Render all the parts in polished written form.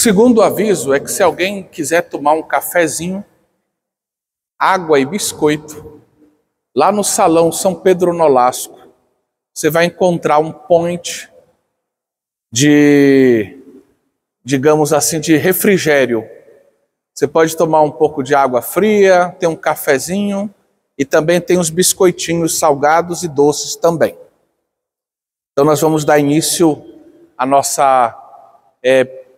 O segundo aviso é que se alguém quiser tomar um cafezinho, água e biscoito, lá no Salão São Pedro Nolasco, você vai encontrar um point de, digamos assim, de refrigério. Você pode tomar um pouco de água fria, tem um cafezinho e também tem os biscoitinhos salgados e doces também. Então nós vamos dar início à nossa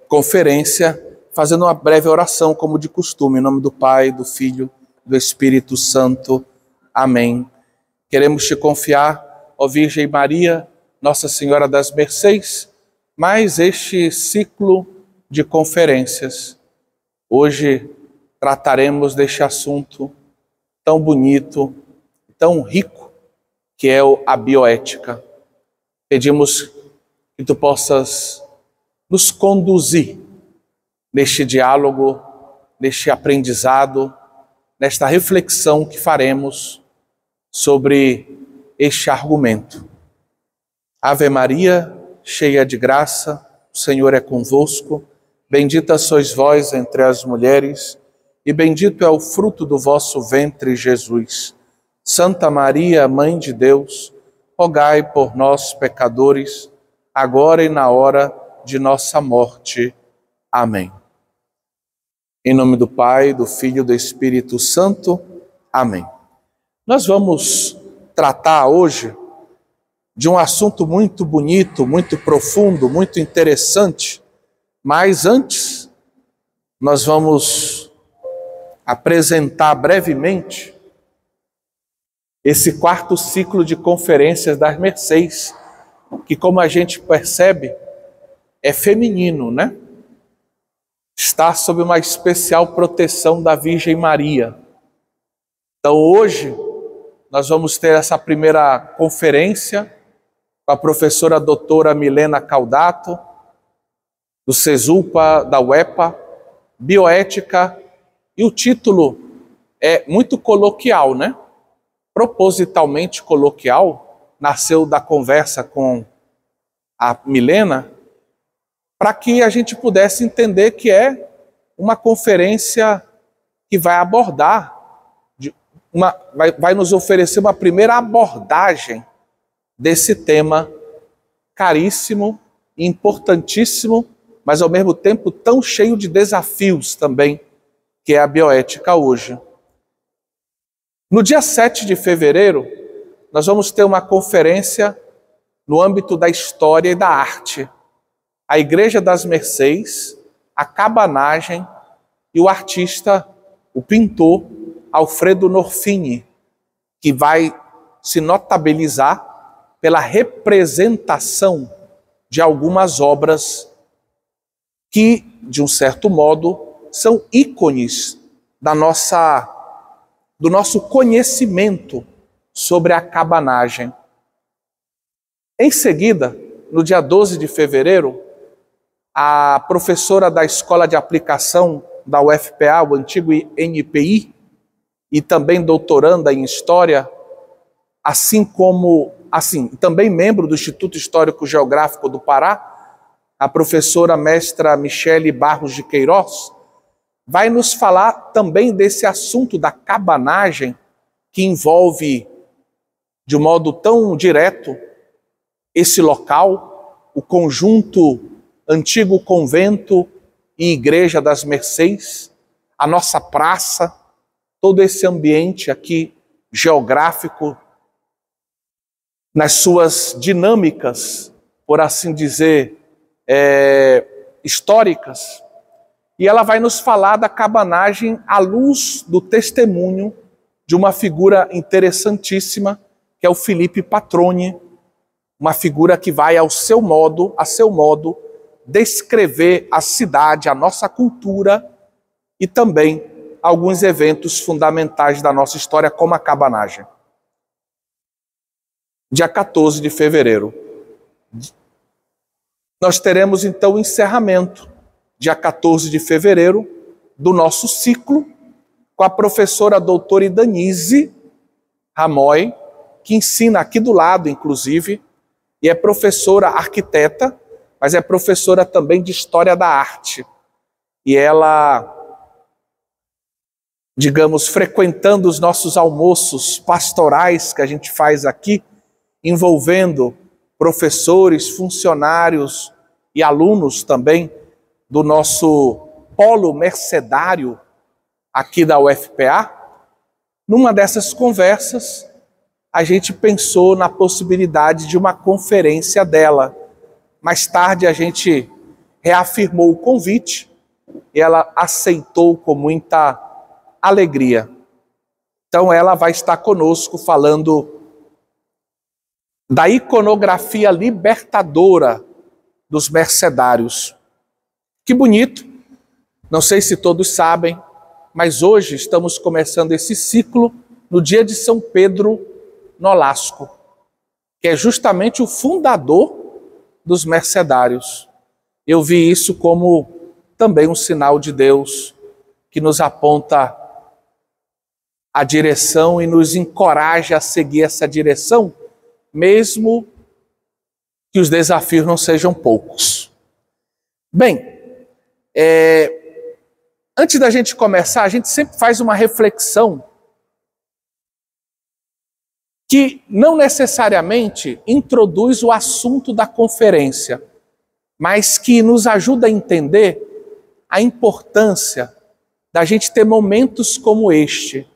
conferência fazendo uma breve oração, como de costume, em nome do Pai, do Filho, do Espírito Santo. Amém. Queremos te confiar, ó Virgem Maria, Nossa Senhora das Mercês, mais este ciclo de conferências. Hoje trataremos deste assunto tão bonito, tão rico, que é a bioética. Pedimos que tu possas nos conduzir neste diálogo, neste aprendizado, nesta reflexão que faremos sobre este argumento. Ave Maria, cheia de graça, o Senhor é convosco. Bendita sois vós entre as mulheres, e bendito é o fruto do vosso ventre, Jesus. Santa Maria, Mãe de Deus, rogai por nós, pecadores, agora e na hora de nossa morte. Amém. Em nome do Pai, do Filho e do Espírito Santo. Amém. Nós vamos tratar hoje de um assunto muito bonito, muito profundo, muito interessante. Mas antes, nós vamos apresentar brevemente esse quarto ciclo de conferências das Mercês, que, como a gente percebe, é feminino, né? Está sob uma especial proteção da Virgem Maria. Então hoje nós vamos ter essa primeira conferência com a professora doutora Milena Caldato, do CESUPA, da UEPA, bioética, e o título é muito coloquial, né? Propositalmente coloquial, nasceu da conversa com a Milena, para que a gente pudesse entender que é uma conferência que vai abordar, vai nos oferecer uma primeira abordagem desse tema caríssimo e importantíssimo, mas ao mesmo tempo tão cheio de desafios também, que é a bioética hoje. No dia 7 de fevereiro, nós vamos ter uma conferência no âmbito da história e da arte. A Igreja das Mercês, a cabanagem e o artista, o pintor Alfredo Norfini, que vai se notabilizar pela representação de algumas obras que, de um certo modo, são ícones do nosso conhecimento sobre a cabanagem. Em seguida, no dia 12 de fevereiro, a professora da Escola de Aplicação da UFPA, o antigo NPI, e também doutoranda em História, também membro do Instituto Histórico Geográfico do Pará, a professora mestra Michele Barros de Queiroz, vai nos falar também desse assunto da cabanagem, que envolve, de um modo tão direto, esse local, o conjunto antigo convento e igreja das Mercês, a nossa praça, todo esse ambiente aqui geográfico, nas suas dinâmicas, por assim dizer, históricas. E ela vai nos falar da cabanagem à luz do testemunho de uma figura interessantíssima, que é o Felipe Patroni, uma figura que vai a seu modo, descrever a cidade, a nossa cultura e também alguns eventos fundamentais da nossa história, como a cabanagem. Dia 14 de fevereiro. Nós teremos então o encerramento, dia 14 de fevereiro, do nosso ciclo, com a professora doutora Idanise Ramoy, que ensina aqui do lado, inclusive, e é professora arquiteta, mas é professora também de História da Arte. e ela, digamos, frequentando os nossos almoços pastorais que a gente faz aqui, envolvendo professores, funcionários e alunos também do nosso polo mercedário aqui da UFPA, numa dessas conversas, a gente pensou na possibilidade de uma conferência dela. Mais tarde a gente reafirmou o convite e ela aceitou com muita alegria. Então ela vai estar conosco falando da iconografia libertadora dos mercedários. Que bonito! Não sei se todos sabem, mas hoje estamos começando esse ciclo no dia de São Pedro Nolasco, que é justamente o fundador dos mercedários. Eu vi isso como também um sinal de Deus que nos aponta a direção e nos encoraja a seguir essa direção, mesmo que os desafios não sejam poucos. Bem, antes da gente começar, a gente sempre faz uma reflexão que não necessariamente introduz o assunto da conferência, mas que nos ajuda a entender a importância da gente ter momentos como este,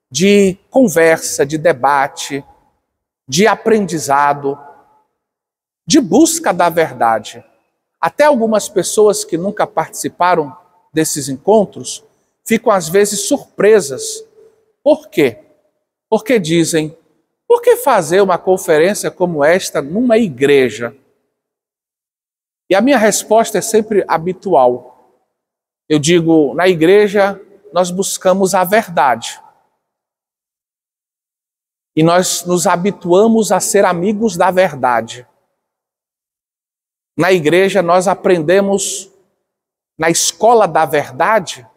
de conversa, de debate, de aprendizado, de busca da verdade. Até algumas pessoas que nunca participaram desses encontros ficam às vezes surpresas. Por quê? Porque dizem: por que fazer uma conferência como esta numa igreja? E a minha resposta é sempre habitual. Eu digo, na igreja nós buscamos a verdade. E nós nos habituamos a ser amigos da verdade. Na igreja nós aprendemos, na escola da verdade,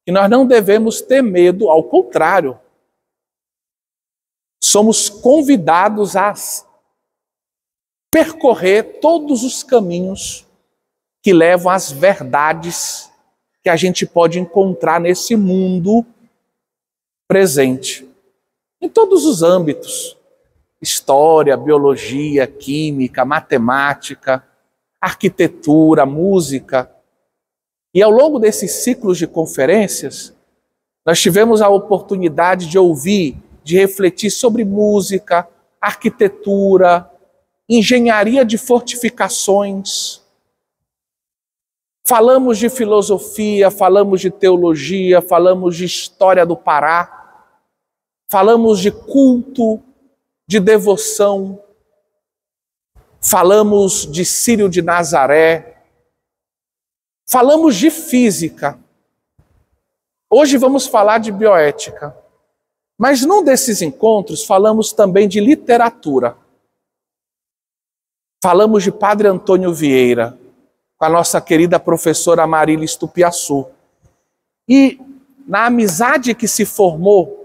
que nós não devemos ter medo, ao contrário. Somos convidados a percorrer todos os caminhos que levam às verdades que a gente pode encontrar nesse mundo presente. Em todos os âmbitos: história, biologia, química, matemática, arquitetura, música. E ao longo desses ciclos de conferências, nós tivemos a oportunidade de ouvir, de refletir sobre música, arquitetura, engenharia de fortificações. Falamos de filosofia, falamos de teologia, falamos de história do Pará, falamos de culto, de devoção, falamos de Círio de Nazaré, falamos de física. Hoje vamos falar de bioética. Mas num desses encontros falamos também de literatura. Falamos de Padre Antônio Vieira, com a nossa querida professora Marilis Tupiaçu. E na amizade que se formou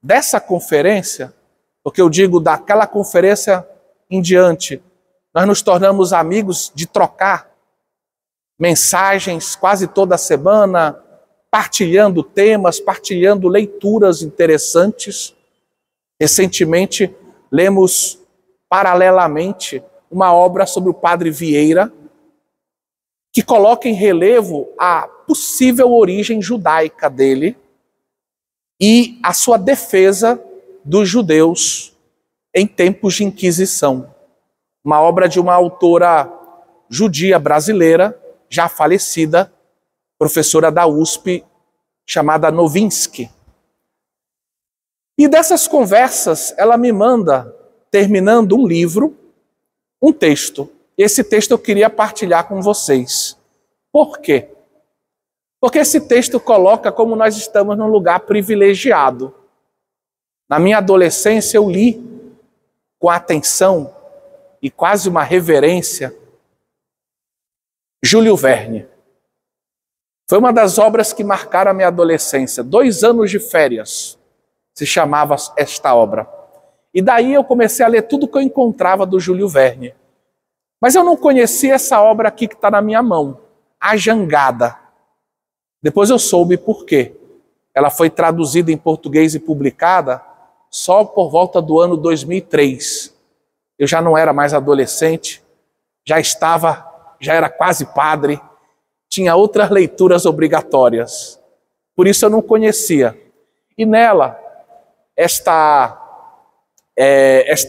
dessa conferência, porque eu digo daquela conferência em diante, nós nos tornamos amigos de trocar mensagens quase toda semana, partilhando temas, partilhando leituras interessantes. Recentemente, lemos paralelamente uma obra sobre o Padre Vieira, que coloca em relevo a possível origem judaica dele e a sua defesa dos judeus em tempos de Inquisição. Uma obra de uma autora judia brasileira, já falecida, professora da USP, chamada Novinsky. E dessas conversas, ela me manda, terminando um livro, um texto. Esse texto eu queria partilhar com vocês. Por quê? Porque esse texto coloca como nós estamos num lugar privilegiado. Na minha adolescência eu li com atenção e quase uma reverência Júlio Verne. Foi uma das obras que marcaram a minha adolescência. 2 anos de férias se chamava esta obra. E daí eu comecei a ler tudo que eu encontrava do Júlio Verne. Mas eu não conhecia essa obra aqui que está na minha mão, A Jangada. Depois eu soube por quê. Ela foi traduzida em português e publicada só por volta do ano 2003. Eu já não era mais adolescente, já era quase padre, tinha outras leituras obrigatórias. Por isso eu não conhecia. E nela, esta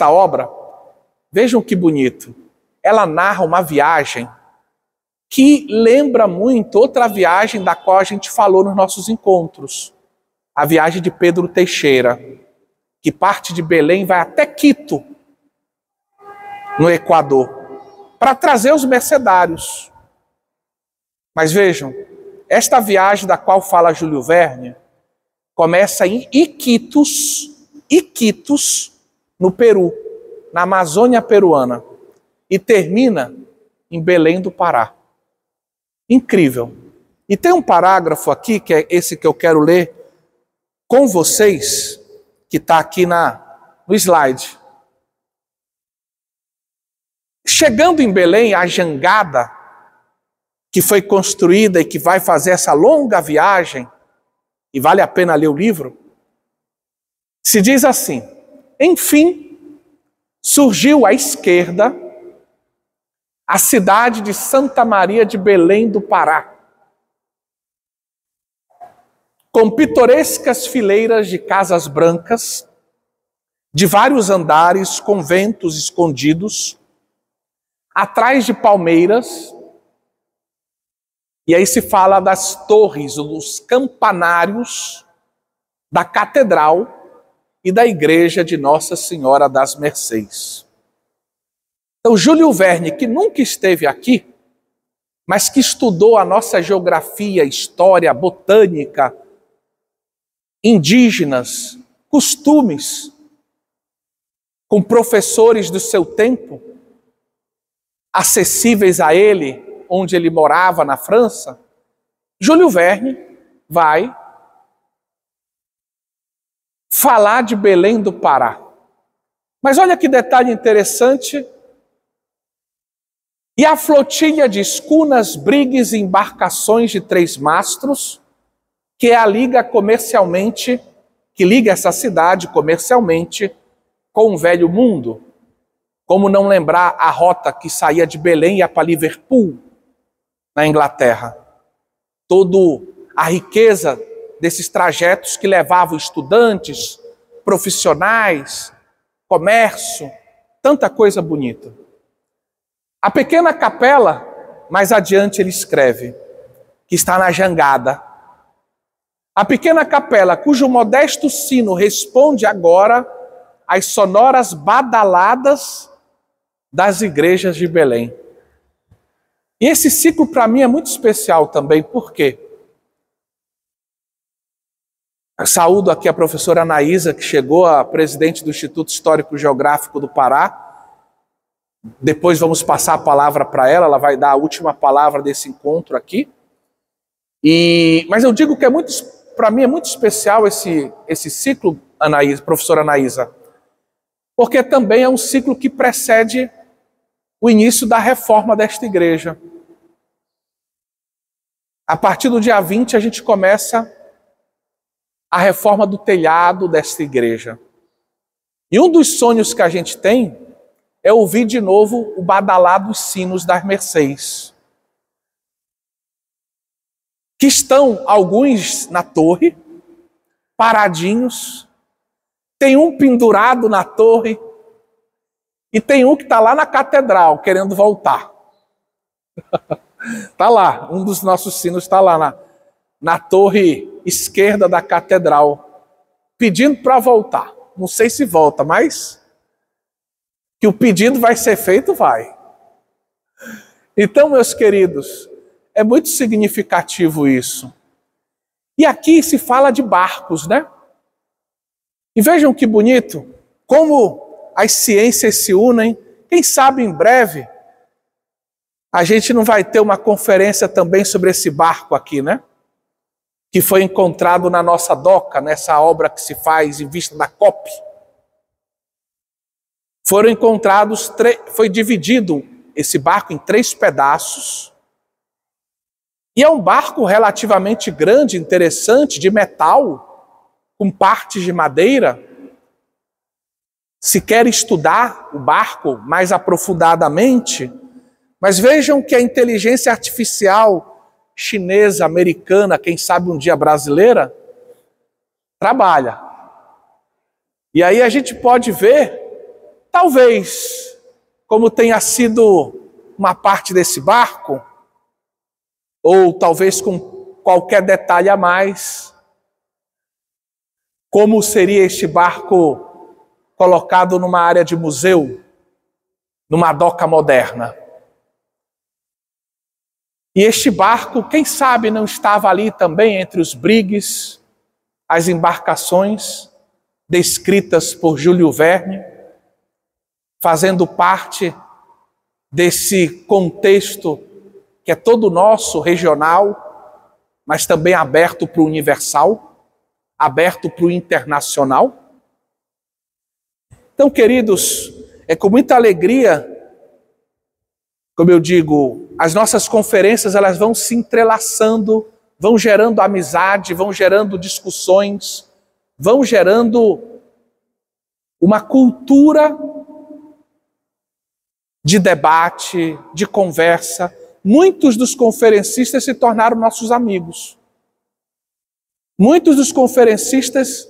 obra, vejam que bonito, ela narra uma viagem que lembra muito outra viagem da qual a gente falou nos nossos encontros. A viagem de Pedro Teixeira, que parte de Belém e vai até Quito, no Equador, para trazer os mercedários. Mas vejam, esta viagem da qual fala Júlio Verne começa em Iquitos, no Peru, na Amazônia peruana, e termina em Belém do Pará. Incrível. E tem um parágrafo aqui, que é esse que eu quero ler com vocês, que está aqui no slide. Chegando em Belém, a jangada que foi construída e que vai fazer essa longa viagem, e vale a pena ler o livro, se diz assim: enfim, surgiu à esquerda a cidade de Santa Maria de Belém do Pará, com pitorescas fileiras de casas brancas, de vários andares, conventos escondidos, atrás de palmeiras. E aí se fala das torres, dos campanários da catedral e da igreja de Nossa Senhora das Mercês. Então, Júlio Verne, que nunca esteve aqui, mas que estudou a nossa geografia, história, botânica, indígenas, costumes, com professores do seu tempo, acessíveis a ele, onde ele morava, na França, Júlio Verne vai falar de Belém do Pará. Mas olha que detalhe interessante. E a flotilha de escunas, brigues e embarcações de 3 mastros, que é a liga comercialmente, que liga essa cidade comercialmente com o velho mundo. Como não lembrar a rota que saía de Belém e ia para Liverpool, na Inglaterra. Toda a riqueza desses trajetos que levavam estudantes, profissionais, comércio, tanta coisa bonita. A pequena capela, mais adiante ele escreve, que está na jangada. A pequena capela, cujo modesto sino responde agora às sonoras badaladas das igrejas de Belém. E esse ciclo para mim é muito especial também, por quê? Saúdo aqui a professora Anaísa, que chegou a presidente do Instituto Histórico Geográfico do Pará. Depois vamos passar a palavra para ela, ela vai dar a última palavra desse encontro aqui. Mas eu digo que para mim é muito especial esse ciclo, Anaísa, professora Anaísa, porque também é um ciclo que precede o início da reforma desta igreja. A partir do dia 20 a gente começa a reforma do telhado desta igreja. E um dos sonhos que a gente tem é ouvir de novo o badalar dos sinos das Mercês, que estão alguns na torre, paradinhos, tem um pendurado na torre e tem um que está lá na catedral querendo voltar. Está lá, um dos nossos sinos está lá na torre esquerda da catedral, pedindo para voltar. Não sei se volta, mas que o pedido vai ser feito, vai. Então, meus queridos, é muito significativo isso. E aqui se fala de barcos, né? E vejam que bonito, como as ciências se unem. Quem sabe em breve a gente não vai ter uma conferência também sobre esse barco aqui, né? Que foi encontrado na nossa doca, nessa obra que se faz em vista da COP. Foram encontrados, foi dividido esse barco em 3 pedaços. E é um barco relativamente grande, interessante, de metal, com partes de madeira. Se quer estudar o barco mais aprofundadamente, mas vejam que a inteligência artificial chinesa, americana, quem sabe um dia brasileira, trabalha. E aí a gente pode ver, talvez, como tenha sido uma parte desse barco, ou talvez com qualquer detalhe a mais, como seria este barco colocado numa área de museu, numa doca moderna. E este barco, quem sabe, não estava ali também entre os brigues, as embarcações descritas por Júlio Verne, fazendo parte desse contexto que é todo nosso, regional, mas também aberto para o universal, aberto para o internacional. Então, queridos, é com muita alegria, como eu digo, as nossas conferências elas vão se entrelaçando, vão gerando amizade, vão gerando discussões, vão gerando uma cultura de debate, de conversa. Muitos dos conferencistas se tornaram nossos amigos. Muitos dos conferencistas,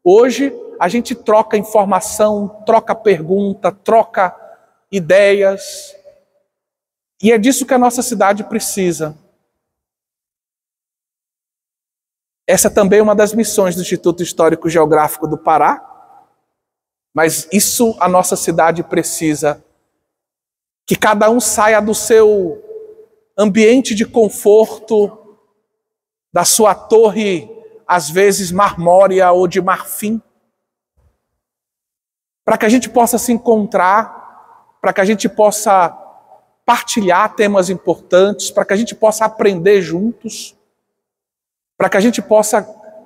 hoje, a gente troca informação, troca pergunta, troca ideias. E é disso que a nossa cidade precisa. Essa também é uma das missões do Instituto Histórico Geográfico do Pará. Mas isso a nossa cidade precisa. Que cada um saia do seu ambiente de conforto, da sua torre, às vezes marmórea ou de marfim, para que a gente possa se encontrar, para que a gente possa partilhar temas importantes, para que a gente possa aprender juntos, para que a gente possa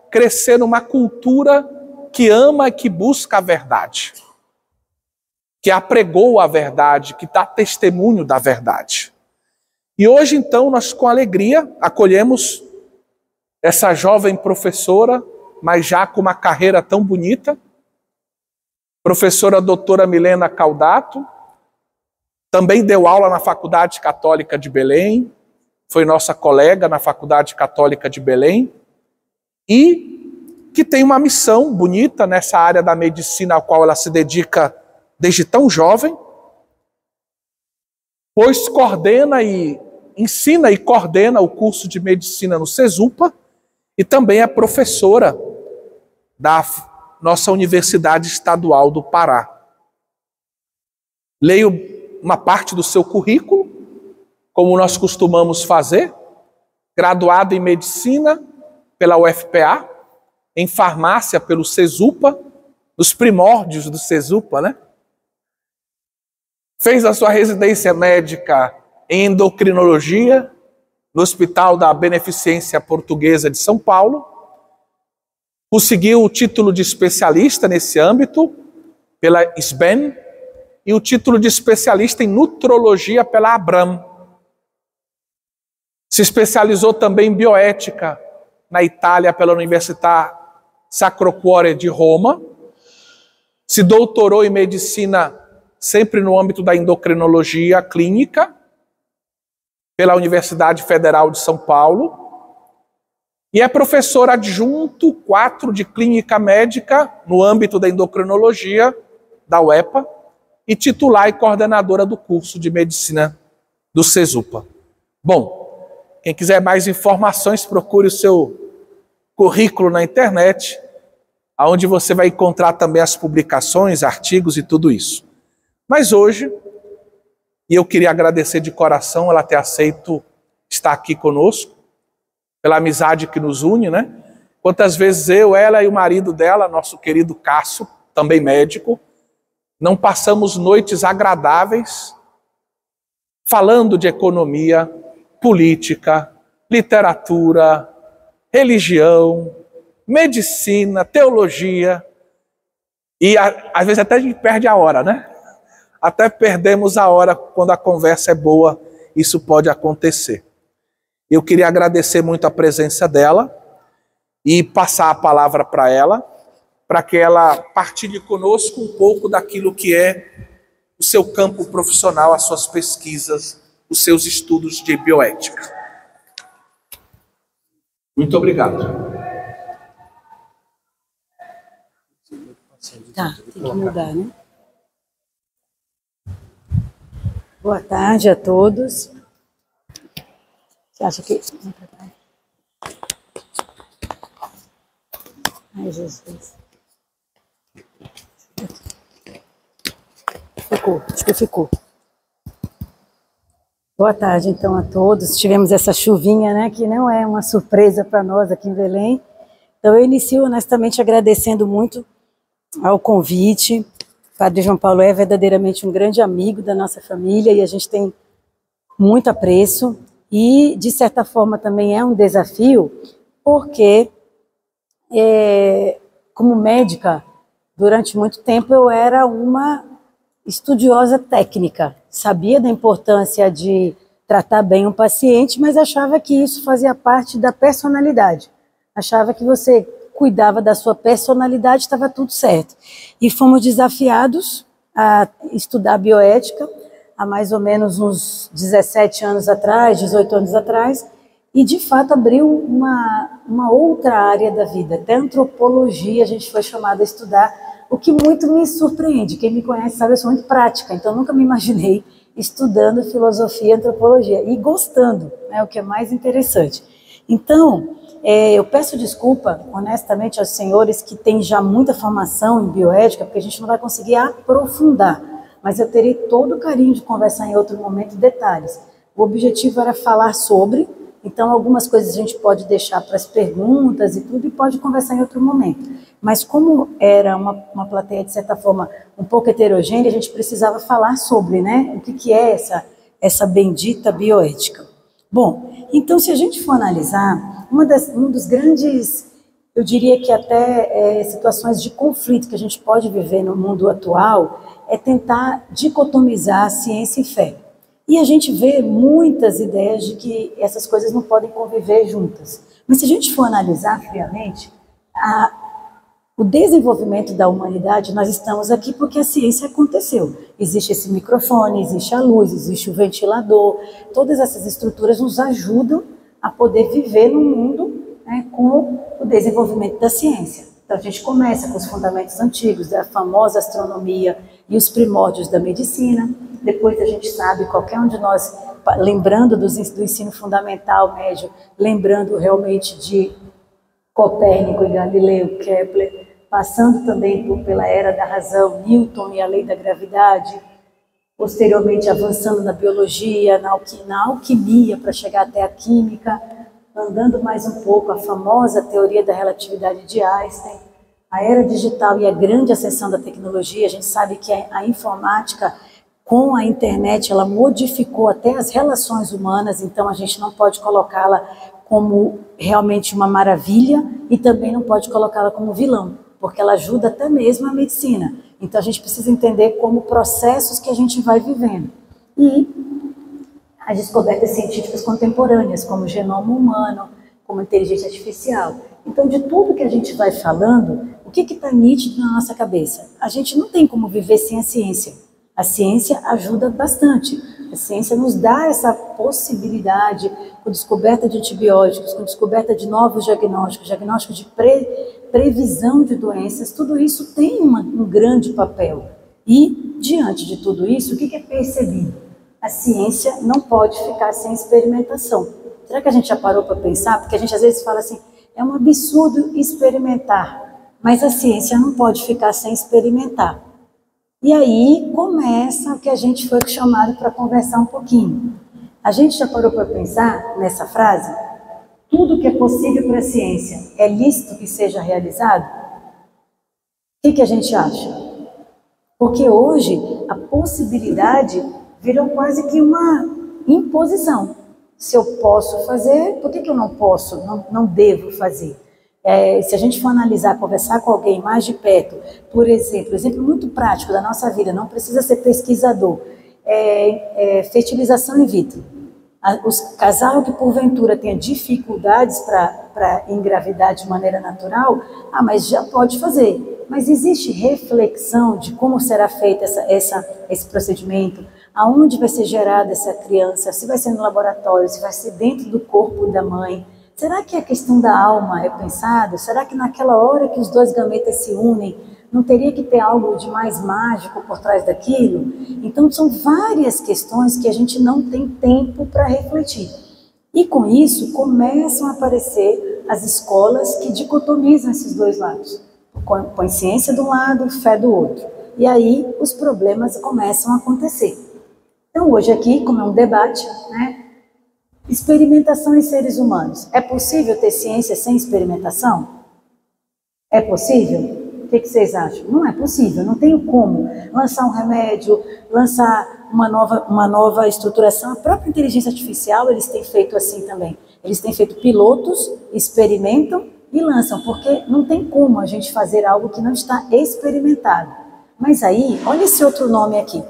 crescer numa cultura que ama e que busca a verdade, que apregou a verdade, que dá testemunho da verdade. E hoje, então, nós com alegria acolhemos essa jovem professora, mas já com uma carreira tão bonita, professora doutora Milena Caldato, também deu aula na Faculdade Católica de Belém, foi nossa colega na Faculdade Católica de Belém, e que tem uma missão bonita nessa área da medicina a qual ela se dedica desde tão jovem, pois coordena e ensina e coordena o curso de medicina no CESUPA e também é professora da nossa Universidade Estadual do Pará. Leio uma parte do seu currículo, como nós costumamos fazer, graduada em medicina pela UFPA, em farmácia pelo CESUPA, nos primórdios do CESUPA, né? Fez a sua residência médica em endocrinologia no Hospital da Beneficência Portuguesa de São Paulo. Conseguiu o título de especialista nesse âmbito pela SBEM e o título de especialista em nutrologia pela ABRAM. Se especializou também em bioética na Itália pela Università Sacro Cuore de Roma. Se doutorou em medicina sempre no âmbito da endocrinologia clínica pela Universidade Federal de São Paulo. E é professor adjunto 4 de clínica médica no âmbito da endocrinologia da UEPA e titular e coordenadora do curso de medicina do CESUPA. Bom, quem quiser mais informações, procure o seu currículo na internet, onde você vai encontrar também as publicações, artigos e tudo isso. Mas hoje, e eu queria agradecer de coração ela ter aceito estar aqui conosco, pela amizade que nos une, né? Quantas vezes eu, ela e o marido dela, nosso querido Cássio, também médico, não passamos noites agradáveis falando de economia, política, literatura, religião, medicina, teologia, e às vezes até a gente perde a hora, né? Até perdemos a hora quando a conversa é boa, isso pode acontecer. Eu queria agradecer muito a presença dela e passar a palavra para ela, para que ela partilhe conosco um pouco daquilo que é o seu campo profissional, as suas pesquisas, os seus estudos de bioética. Muito obrigado. Tá, tem que mudar, né? Boa tarde a todos. Você acha que... Ai, Jesus. Ficou, acho que ficou. Boa tarde, então, a todos. Tivemos essa chuvinha, né, que não é uma surpresa para nós aqui em Belém. Então, eu inicio honestamente agradecendo muito ao convite. O Padre João Paulo é verdadeiramente um grande amigo da nossa família e a gente tem muito apreço. E, de certa forma, também é um desafio, porque, como médica, durante muito tempo eu era uma estudiosa técnica. Sabia da importância de tratar bem um paciente, mas achava que isso fazia parte da personalidade. Achava que você cuidava da sua personalidade, estava tudo certo. E fomos desafiados a estudar bioética há mais ou menos uns 17 anos atrás, 18 anos atrás, e de fato abriu uma outra área da vida. Até antropologia a gente foi chamado a estudar, o que muito me surpreende. Quem me conhece sabe, eu sou muito prática, então nunca me imaginei estudando filosofia e antropologia, e gostando, né, o que é mais interessante. Então, eu peço desculpa, honestamente, aos senhores que têm já muita formação em bioética, porque a gente não vai conseguir aprofundar, mas eu terei todo o carinho de conversar em outro momento detalhes. O objetivo era falar sobre, então algumas coisas a gente pode deixar para as perguntas e tudo, e pode conversar em outro momento. Mas como era uma plateia, de certa forma, um pouco heterogênea, a gente precisava falar sobre, né, o que é essa bendita bioética. Bom, então se a gente for analisar, um dos grandes, eu diria que até situações de conflito que a gente pode viver no mundo atual, é tentar dicotomizar ciência e fé. E a gente vê muitas ideias de que essas coisas não podem conviver juntas. Mas se a gente for analisar friamente, o desenvolvimento da humanidade, nós estamos aqui porque a ciência aconteceu. Existe esse microfone, existe a luz, existe o ventilador, todas essas estruturas nos ajudam a poder viver no mundo, né, com o desenvolvimento da ciência. Então a gente começa com os fundamentos antigos, da famosa astronomia e os primórdios da medicina. Depois a gente sabe, qualquer um de nós, lembrando do ensino fundamental, médio, lembrando realmente de Copérnico e Galileu, Kepler, passando também pela era da razão, Newton e a lei da gravidade, posteriormente avançando na biologia, na alquimia, para chegar até a química, andando mais um pouco a famosa teoria da relatividade de Einstein, a era digital e a grande ascensão da tecnologia. A gente sabe que a informática, com a internet, ela modificou até as relações humanas, então a gente não pode colocá-la como realmente uma maravilha e também não pode colocá-la como vilão, porque ela ajuda até mesmo a medicina. Então a gente precisa entender como processos que a gente vai vivendo. E as descobertas científicas contemporâneas, como o genoma humano, como a inteligência artificial. Então, de tudo que a gente vai falando, o que está nítido na nossa cabeça? A gente não tem como viver sem a ciência. A ciência ajuda bastante. A ciência nos dá essa possibilidade, com descoberta de antibióticos, com descoberta de novos diagnósticos, diagnóstico de previsão de doenças, tudo isso tem um grande papel. E, diante de tudo isso, o que é percebido? A ciência não pode ficar sem experimentação. Será que a gente já parou para pensar? Porque a gente às vezes fala assim, é um absurdo experimentar, mas a ciência não pode ficar sem experimentar. E aí começa o que a gente foi chamado para conversar um pouquinho. A gente já parou para pensar nessa frase? Tudo que é possível para a ciência é lícito que seja realizado? O que a gente acha? Porque hoje a possibilidade virou quase que uma imposição. Se eu posso fazer, por que eu não posso, não devo fazer? Se a gente for analisar, conversar com alguém mais de perto, por exemplo muito prático da nossa vida, não precisa ser pesquisador, fertilização in vitro. Os casal que porventura tenha dificuldades para engravidar de maneira natural, mas já pode fazer. Mas existe reflexão de como será feito esse procedimento, aonde vai ser gerada essa criança, se vai ser no laboratório, se vai ser dentro do corpo da mãe. Será que a questão da alma é pensada? Será que naquela hora que os dois gametas se unem, não teria que ter algo de mais mágico por trás daquilo? Então, são várias questões que a gente não tem tempo para refletir. E com isso, começam a aparecer as escolas que dicotomizam esses dois lados. Põe ciência de um lado, fé do outro. E aí, os problemas começam a acontecer. Então, hoje aqui, como é um debate, né? Experimentação em seres humanos. É possível ter ciência sem experimentação? É possível? O que vocês acham? Não é possível, não tem como lançar um remédio, lançar uma nova estruturação. A própria inteligência artificial, eles têm feito assim também. Eles têm feito pilotos, experimentam e lançam, porque não tem como a gente fazer algo que não está experimentado. Mas aí, olha esse outro nome aqui.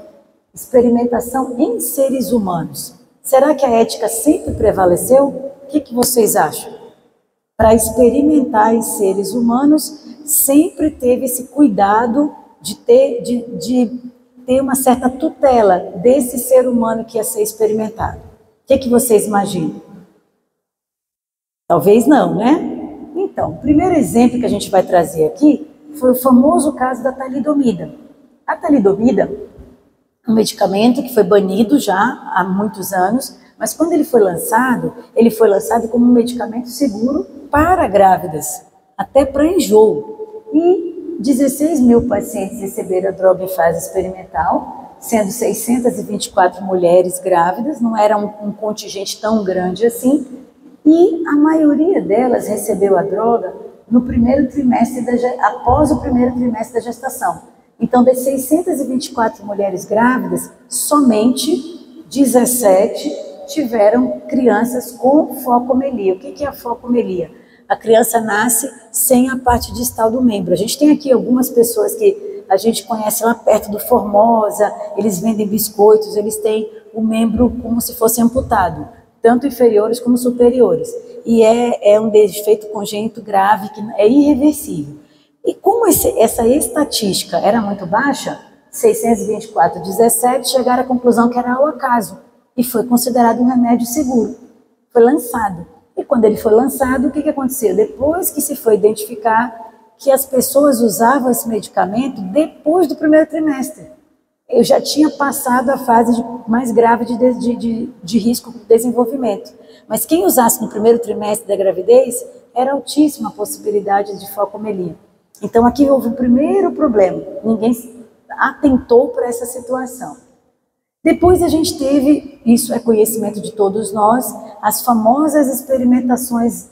Experimentação em seres humanos. Será que a ética sempre prevaleceu? O que vocês acham? Para experimentar em seres humanos, sempre teve esse cuidado de ter uma certa tutela desse ser humano que ia ser experimentado. O que vocês imaginam? Talvez não, né? Então, o primeiro exemplo que a gente vai trazer aqui foi o famoso caso da talidomida. A talidomida é um medicamento que foi banido já há muitos anos, mas quando ele foi lançado como um medicamento seguro para grávidas, até para enjoo. E 16 mil pacientes receberam a droga em fase experimental, sendo 624 mulheres grávidas, não era um contingente tão grande assim, e a maioria delas recebeu a droga no primeiro trimestre, após o primeiro trimestre da gestação. Então, das 624 mulheres grávidas, somente 17 tiveram crianças com focomelia. O que é a focomelia? A criança nasce sem a parte distal do membro. A gente tem aqui algumas pessoas que a gente conhece lá perto do Formosa, eles vendem biscoitos, eles têm o membro como se fosse amputado, tanto inferiores como superiores. E é um defeito congênito grave que é irreversível. E como essa estatística era muito baixa, 624, 17 chegaram à conclusão que era ao acaso e foi considerado um remédio seguro. Foi lançado. E quando ele foi lançado, o que aconteceu? Depois que se foi identificar que as pessoas usavam esse medicamento depois do primeiro trimestre. Eu já tinha passado a fase mais grave de risco de desenvolvimento. Mas quem usasse no primeiro trimestre da gravidez, era altíssima a possibilidade de focomelia. Então aqui houve o primeiro problema, ninguém atentou para essa situação. Depois a gente teve, isso é conhecimento de todos nós, as famosas experimentações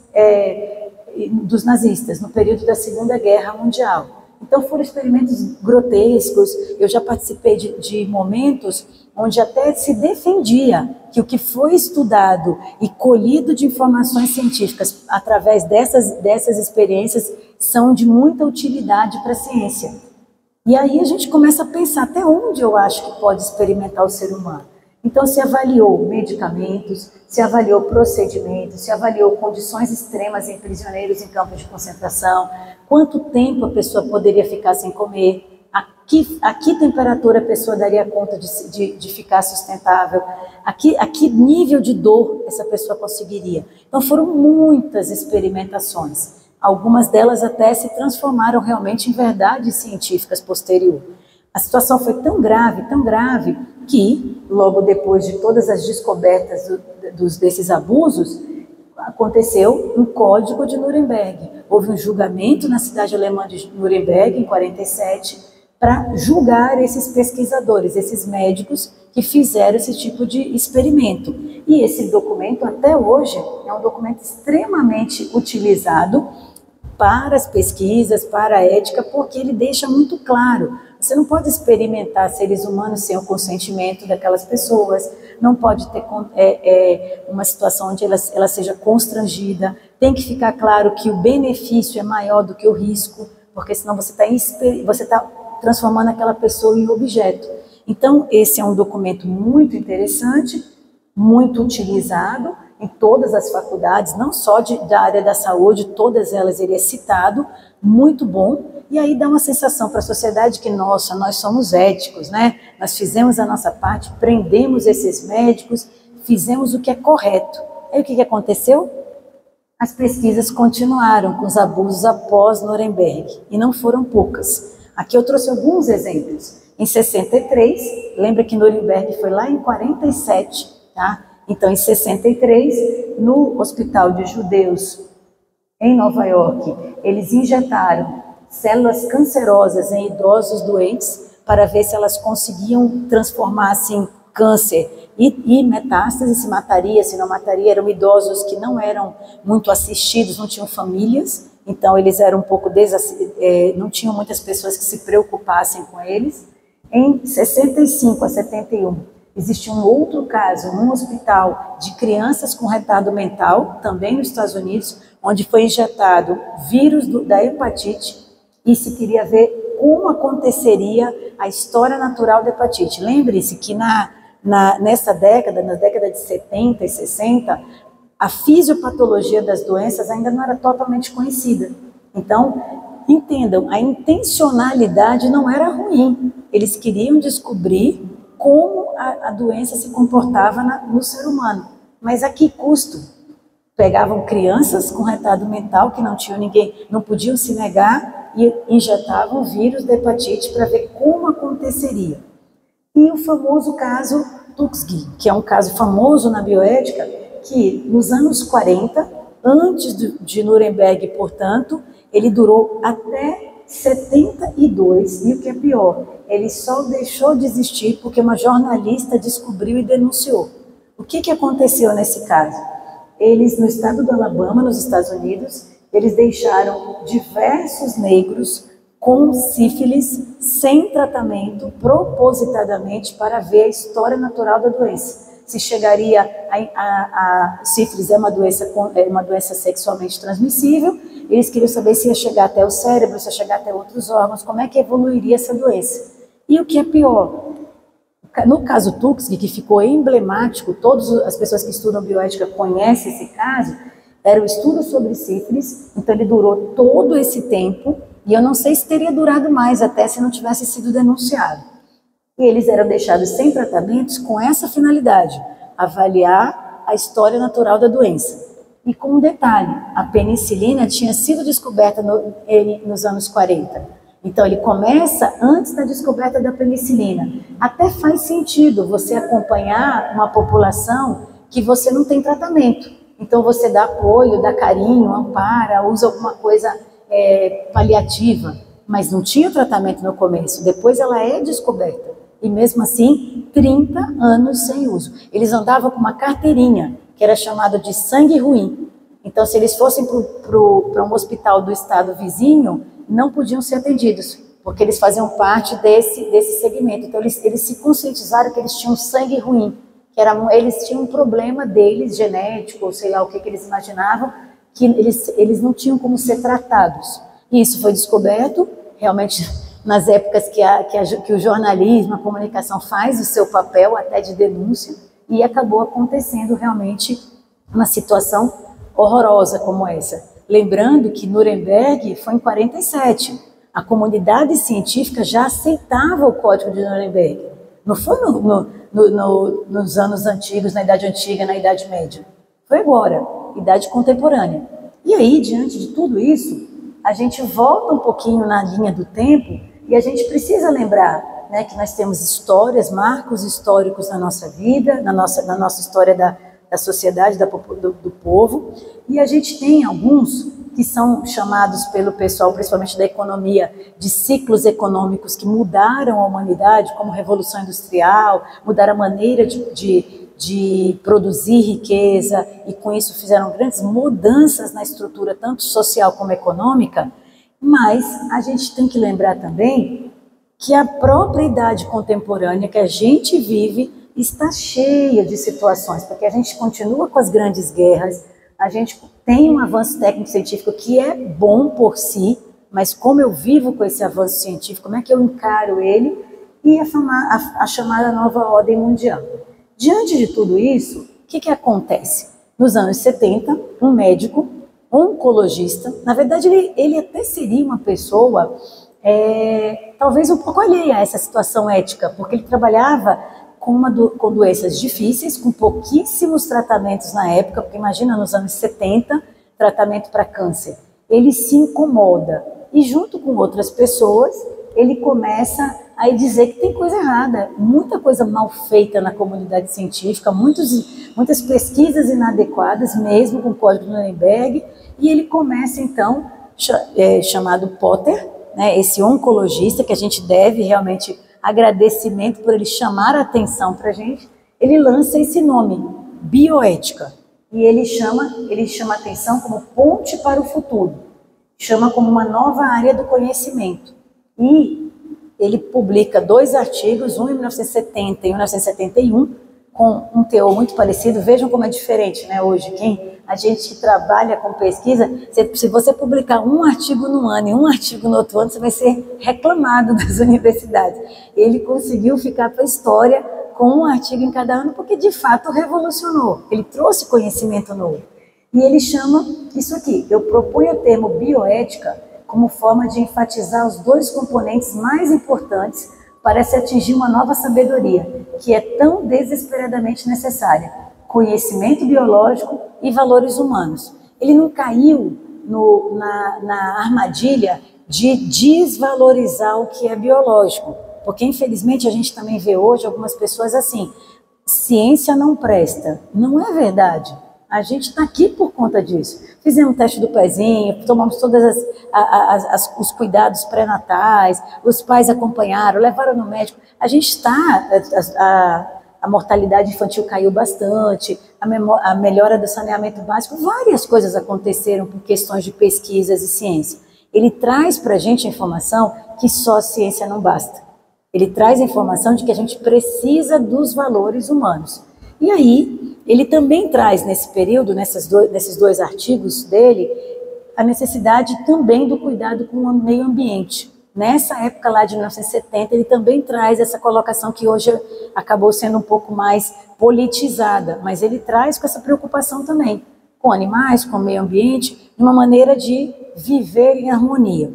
dos nazistas no período da Segunda Guerra Mundial. Então foram experimentos grotescos, eu já participei de momentos onde até se defendia que o que foi estudado e colhido de informações científicas através dessas experiências são de muita utilidade para a ciência. E aí a gente começa a pensar até onde eu acho que pode experimentar o ser humano. Então se avaliou medicamentos, se avaliou procedimentos, se avaliou condições extremas em prisioneiros em campos de concentração, quanto tempo a pessoa poderia ficar sem comer, a que temperatura a pessoa daria conta de ficar sustentável, a que nível de dor essa pessoa conseguiria. Então foram muitas experimentações. Algumas delas até se transformaram realmente em verdades científicas posterior. A situação foi tão grave, que logo depois de todas as descobertas desses abusos, aconteceu um Código de Nuremberg. Houve um julgamento na cidade alemã de Nuremberg, em 47, para julgar esses pesquisadores, esses médicos que fizeram esse tipo de experimento. E esse documento, até hoje, é um documento extremamente utilizado para as pesquisas, para a ética, porque ele deixa muito claro. Você não pode experimentar seres humanos sem o consentimento daquelas pessoas, não pode ter uma situação onde ela seja constrangida, tem que ficar claro que o benefício é maior do que o risco, porque senão você está transformando aquela pessoa em objeto. Então, esse é um documento muito interessante muito utilizado em todas as faculdades, não só da área da saúde, todas elas ele é citado, muito bom, e aí dá uma sensação para a sociedade que, nossa, nós somos éticos, né? Nós fizemos a nossa parte, prendemos esses médicos, fizemos o que é correto. Aí o que aconteceu? As pesquisas continuaram com os abusos após Nuremberg, e não foram poucas. Aqui eu trouxe alguns exemplos. Em 63, lembra que Nuremberg foi lá em 47, tá? Então, em 63, no Hospital de Judeus, em Nova York, eles injetaram células cancerosas em idosos doentes para ver se elas conseguiam transformar assim, câncer e metástase, se mataria, se não mataria. Eram idosos que não eram muito assistidos, não tinham famílias, então eles eram um pouco não tinham muitas pessoas que se preocupassem com eles. Em 65 a 71, existe um outro caso, num hospital de crianças com retardo mental, também nos Estados Unidos, onde foi injetado vírus da hepatite e se queria ver como aconteceria a história natural da hepatite. Lembre-se que nessa década, na década de 70 e 60, a fisiopatologia das doenças ainda não era totalmente conhecida. Então, entendam, a intencionalidade não era ruim. Eles queriam descobrir como a doença se comportava no ser humano. Mas a que custo? Pegavam crianças com retardo mental que não tinham ninguém, não podiam se negar e injetavam vírus da hepatite para ver como aconteceria. E o famoso caso Tuskegee, que é um caso famoso na bioética, que nos anos 40, antes de Nuremberg, portanto, ele durou até 72, e o que é pior, ele só deixou de existir porque uma jornalista descobriu e denunciou. O que aconteceu nesse caso? Eles, no estado do Alabama, nos Estados Unidos, eles deixaram diversos negros com sífilis sem tratamento, propositadamente, para ver a história natural da doença. Se chegaria a sífilis é uma doença sexualmente transmissível, eles queriam saber se ia chegar até o cérebro, se ia chegar até outros órgãos, como é que evoluiria essa doença. E o que é pior, no caso Tuskegee, que ficou emblemático, todas as pessoas que estudam bioética conhecem esse caso, era o estudo sobre sífilis, então ele durou todo esse tempo, e eu não sei se teria durado mais até se não tivesse sido denunciado. E eles eram deixados sem tratamentos com essa finalidade, avaliar a história natural da doença. E com um detalhe, a penicilina tinha sido descoberta nos anos 40. Então ele começa antes da descoberta da penicilina. Até faz sentido você acompanhar uma população que você não tem tratamento. Então você dá apoio, dá carinho, ampara, usa alguma coisa paliativa. Mas não tinha tratamento no começo, depois ela é descoberta. E mesmo assim, 30 anos sem uso. Eles andavam com uma carteirinha, que era chamada de sangue ruim. Então, se eles fossem para um hospital do estado vizinho, não podiam ser atendidos, porque eles faziam parte desse segmento. Então, eles se conscientizaram que eles tinham sangue ruim, eles tinham um problema deles, genético, ou sei lá o que eles imaginavam, que eles não tinham como ser tratados. E isso foi descoberto, realmente, nas épocas que o jornalismo, a comunicação faz o seu papel até de denúncia, e acabou acontecendo realmente uma situação horrorosa como essa. Lembrando que Nuremberg foi em 47. A comunidade científica já aceitava o Código de Nuremberg. Não foi nos anos antigos, na Idade Antiga, na Idade Média. Foi agora, Idade Contemporânea. E aí, diante de tudo isso, a gente volta um pouquinho na linha do tempo e a gente precisa lembrar, né, que nós temos histórias, marcos históricos na nossa vida, na nossa história da sociedade, do povo, e a gente tem alguns que são chamados pelo pessoal, principalmente da economia, de ciclos econômicos que mudaram a humanidade, como Revolução Industrial, mudaram a maneira de produzir riqueza, e com isso fizeram grandes mudanças na estrutura, tanto social como econômica. Mas a gente tem que lembrar também que a própria idade contemporânea que a gente vive está cheia de situações, porque a gente continua com as grandes guerras, a gente tem um avanço técnico-científico que é bom por si, mas como eu vivo com esse avanço científico, como é que eu encaro ele, e a chamada nova ordem mundial. Diante de tudo isso, que acontece? Nos anos 70, um médico, oncologista, na verdade ele até seria uma pessoa talvez um pouco alheia a essa situação ética, porque ele trabalhava com doenças difíceis, com pouquíssimos tratamentos na época, porque imagina nos anos 70, tratamento para câncer. Ele se incomoda e junto com outras pessoas, ele começa a dizer que tem coisa errada, muita coisa mal feita na comunidade científica, muitas pesquisas inadequadas, mesmo com o Código de Nuremberg, e ele começa então, chamado Potter, né, esse oncologista, que a gente deve realmente agradecimento por ele chamar a atenção para a gente, ele lança esse nome, bioética, e ele chama a atenção como ponte para o futuro, chama como uma nova área do conhecimento. E ele publica 2 artigos, um em 1970 e 1971, com um teor muito parecido. Vejam como é diferente, né, hoje. A gente que trabalha com pesquisa, se você publicar um artigo no ano e um artigo no outro ano, você vai ser reclamado das universidades. Ele conseguiu ficar para a história com um artigo em cada ano, porque de fato revolucionou, ele trouxe conhecimento novo. E ele chama isso aqui, eu proponho o termo bioética como forma de enfatizar os 2 componentes mais importantes para se atingir uma nova sabedoria, que é tão desesperadamente necessária: conhecimento biológico e valores humanos. Ele não caiu na armadilha de desvalorizar o que é biológico, porque infelizmente a gente também vê hoje algumas pessoas assim, ciência não presta. Não é verdade. A gente está aqui por conta disso. Fizemos teste do pezinho, tomamos todos os cuidados pré-natais, os pais acompanharam, levaram no médico. A gente está... A mortalidade infantil caiu bastante, a melhora do saneamento básico, várias coisas aconteceram por questões de pesquisas e ciência. Ele traz para a gente a informação que só a ciência não basta. Ele traz a informação de que a gente precisa dos valores humanos. E aí, ele também traz nesse período, nesses 2 artigos dele, a necessidade também do cuidado com o meio ambiente. Nessa época lá de 1970, ele também traz essa colocação que hoje acabou sendo um pouco mais politizada, mas ele traz com essa preocupação também, com animais, com o meio ambiente, de uma maneira de viver em harmonia.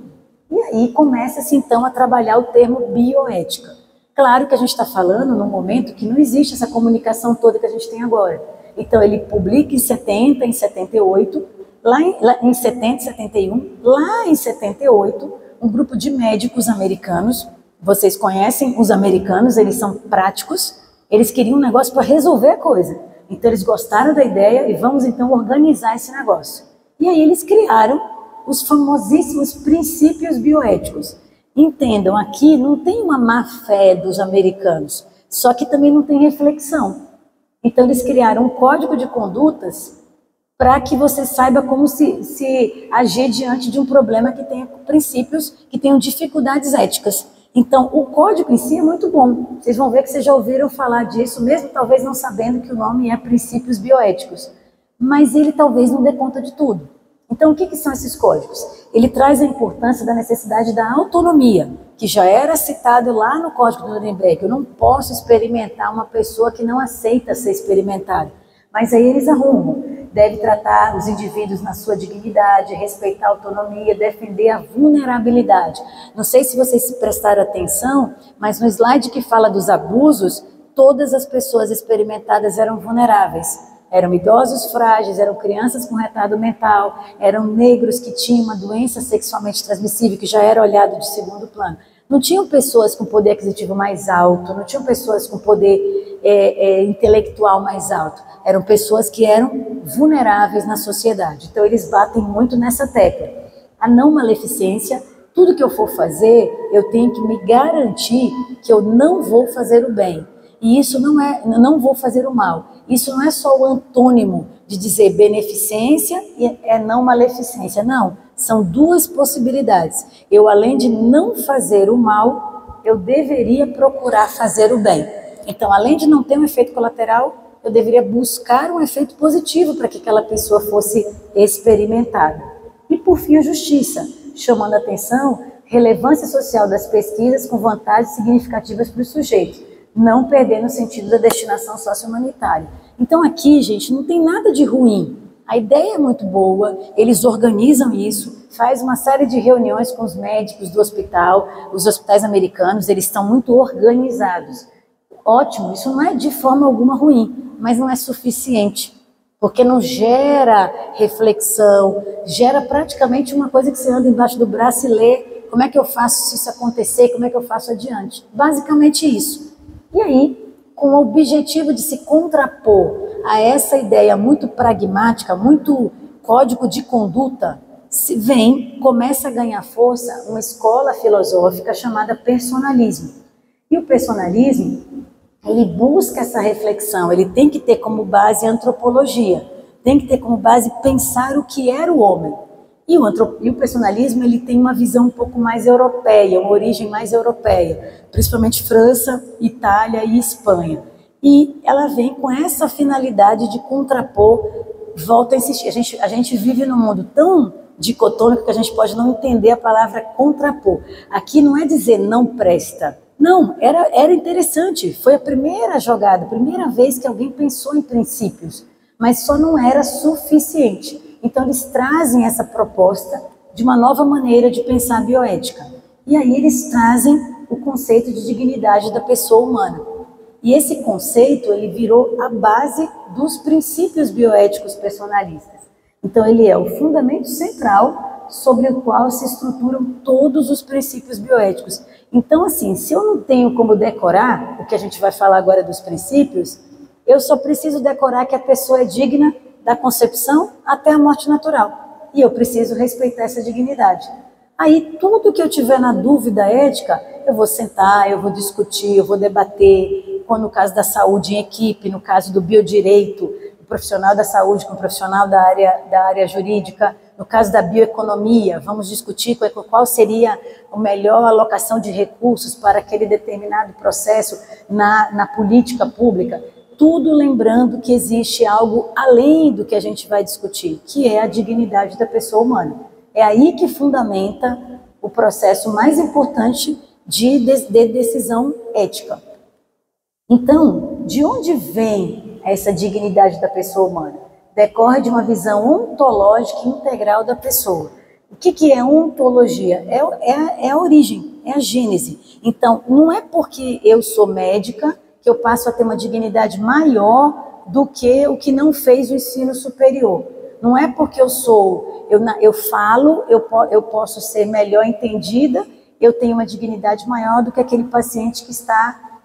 E aí começa-se então a trabalhar o termo bioética. Claro que a gente está falando num momento que não existe essa comunicação toda que a gente tem agora. Então ele publica em 70, em 78, lá em 70, 71, lá em 78, um grupo de médicos americanos, vocês conhecem os americanos, eles são práticos, eles queriam um negócio para resolver a coisa. Então eles gostaram da ideia e vamos então organizar esse negócio. E aí eles criaram os famosíssimos princípios bioéticos. Entendam, aqui não tem uma má fé dos americanos, só que também não tem reflexão. Então eles criaram um código de condutas para que você saiba como se agir diante de um problema que tenha princípios, que tenham dificuldades éticas. Então, o código em si é muito bom. Vocês vão ver que vocês já ouviram falar disso, mesmo talvez não sabendo que o nome é princípios bioéticos. Mas ele talvez não dê conta de tudo. Então, o que são esses códigos? Ele traz a importância da necessidade da autonomia, que já era citado lá no Código de Nuremberg. Eu não posso experimentar uma pessoa que não aceita ser experimentada. Mas aí eles arrumam. Deve tratar os indivíduos na sua dignidade, respeitar a autonomia, defender a vulnerabilidade. Não sei se vocês prestaram atenção, mas no slide que fala dos abusos, todas as pessoas experimentadas eram vulneráveis. Eram idosos frágeis, eram crianças com retardo mental, eram negros que tinham uma doença sexualmente transmissível, que já era olhado de segundo plano. Não tinham pessoas com poder aquisitivo mais alto, não tinham pessoas com poder intelectual mais alto. Eram pessoas que eram vulneráveis na sociedade. Então eles batem muito nessa tecla. A não maleficência, tudo que eu for fazer, eu tenho que me garantir que eu não vou fazer o bem. E isso não vou fazer o mal. Isso não é só o antônimo de dizer beneficência e não maleficência. Não, são 2 possibilidades. Eu, além de não fazer o mal, eu deveria procurar fazer o bem. Então, além de não ter um efeito colateral, eu deveria buscar um efeito positivo para que aquela pessoa fosse experimentada. E, por fim, a justiça, chamando a atenção, relevância social das pesquisas com vantagens significativas para o sujeito, não perdendo o sentido da destinação socio-humanitária. Então aqui, gente, não tem nada de ruim. A ideia é muito boa, eles organizam isso, faz uma série de reuniões com os médicos do hospital, os hospitais americanos, eles estão muito organizados. Ótimo, isso não é de forma alguma ruim, mas não é suficiente, porque não gera reflexão, gera praticamente uma coisa que você anda embaixo do braço e lê, como é que eu faço se isso acontecer, como é que eu faço adiante. Basicamente isso. E aí, com o objetivo de se contrapor a essa ideia muito pragmática, muito código de conduta, começa a ganhar força uma escola filosófica chamada personalismo. E o personalismo, ele busca essa reflexão, ele tem que ter como base a antropologia, tem que ter como base pensar o que era o homem. E o personalismo, ele tem uma visão um pouco mais europeia, uma origem mais europeia, principalmente França, Itália e Espanha. E ela vem com essa finalidade de contrapor, volta a insistir. A gente vive num mundo tão dicotômico que a gente pode não entender a palavra contrapor. Aqui não é dizer não presta. Não, era interessante. Foi a primeira jogada, a primeira vez que alguém pensou em princípios, mas só não era suficiente. Então eles trazem essa proposta de uma nova maneira de pensar a bioética. E aí eles trazem o conceito de dignidade da pessoa humana. E esse conceito, ele virou a base dos princípios bioéticos personalistas. Então ele é o fundamento central sobre o qual se estruturam todos os princípios bioéticos. Então assim, se eu não tenho como decorar o que a gente vai falar agora dos princípios, eu só preciso decorar que a pessoa é digna da concepção até a morte natural. E eu preciso respeitar essa dignidade. Aí, tudo que eu tiver na dúvida ética, eu vou sentar, eu vou discutir, eu vou debater. No caso da saúde em equipe, no caso do biodireito, o profissional da saúde com o profissional da área jurídica, no caso da bioeconomia, vamos discutir qual seria a melhor alocação de recursos para aquele determinado processo na política pública. Tudo lembrando que existe algo além do que a gente vai discutir, que é a dignidade da pessoa humana. É aí que fundamenta o processo mais importante de decisão ética. Então, de onde vem essa dignidade da pessoa humana? Decorre de uma visão ontológica integral da pessoa. O que é ontologia? É a origem, é a gênese. Então, não é porque eu sou médica que eu passo a ter uma dignidade maior do que o que não fez o ensino superior. Não é porque eu falo, eu posso ser melhor entendida, eu tenho uma dignidade maior do que aquele paciente que está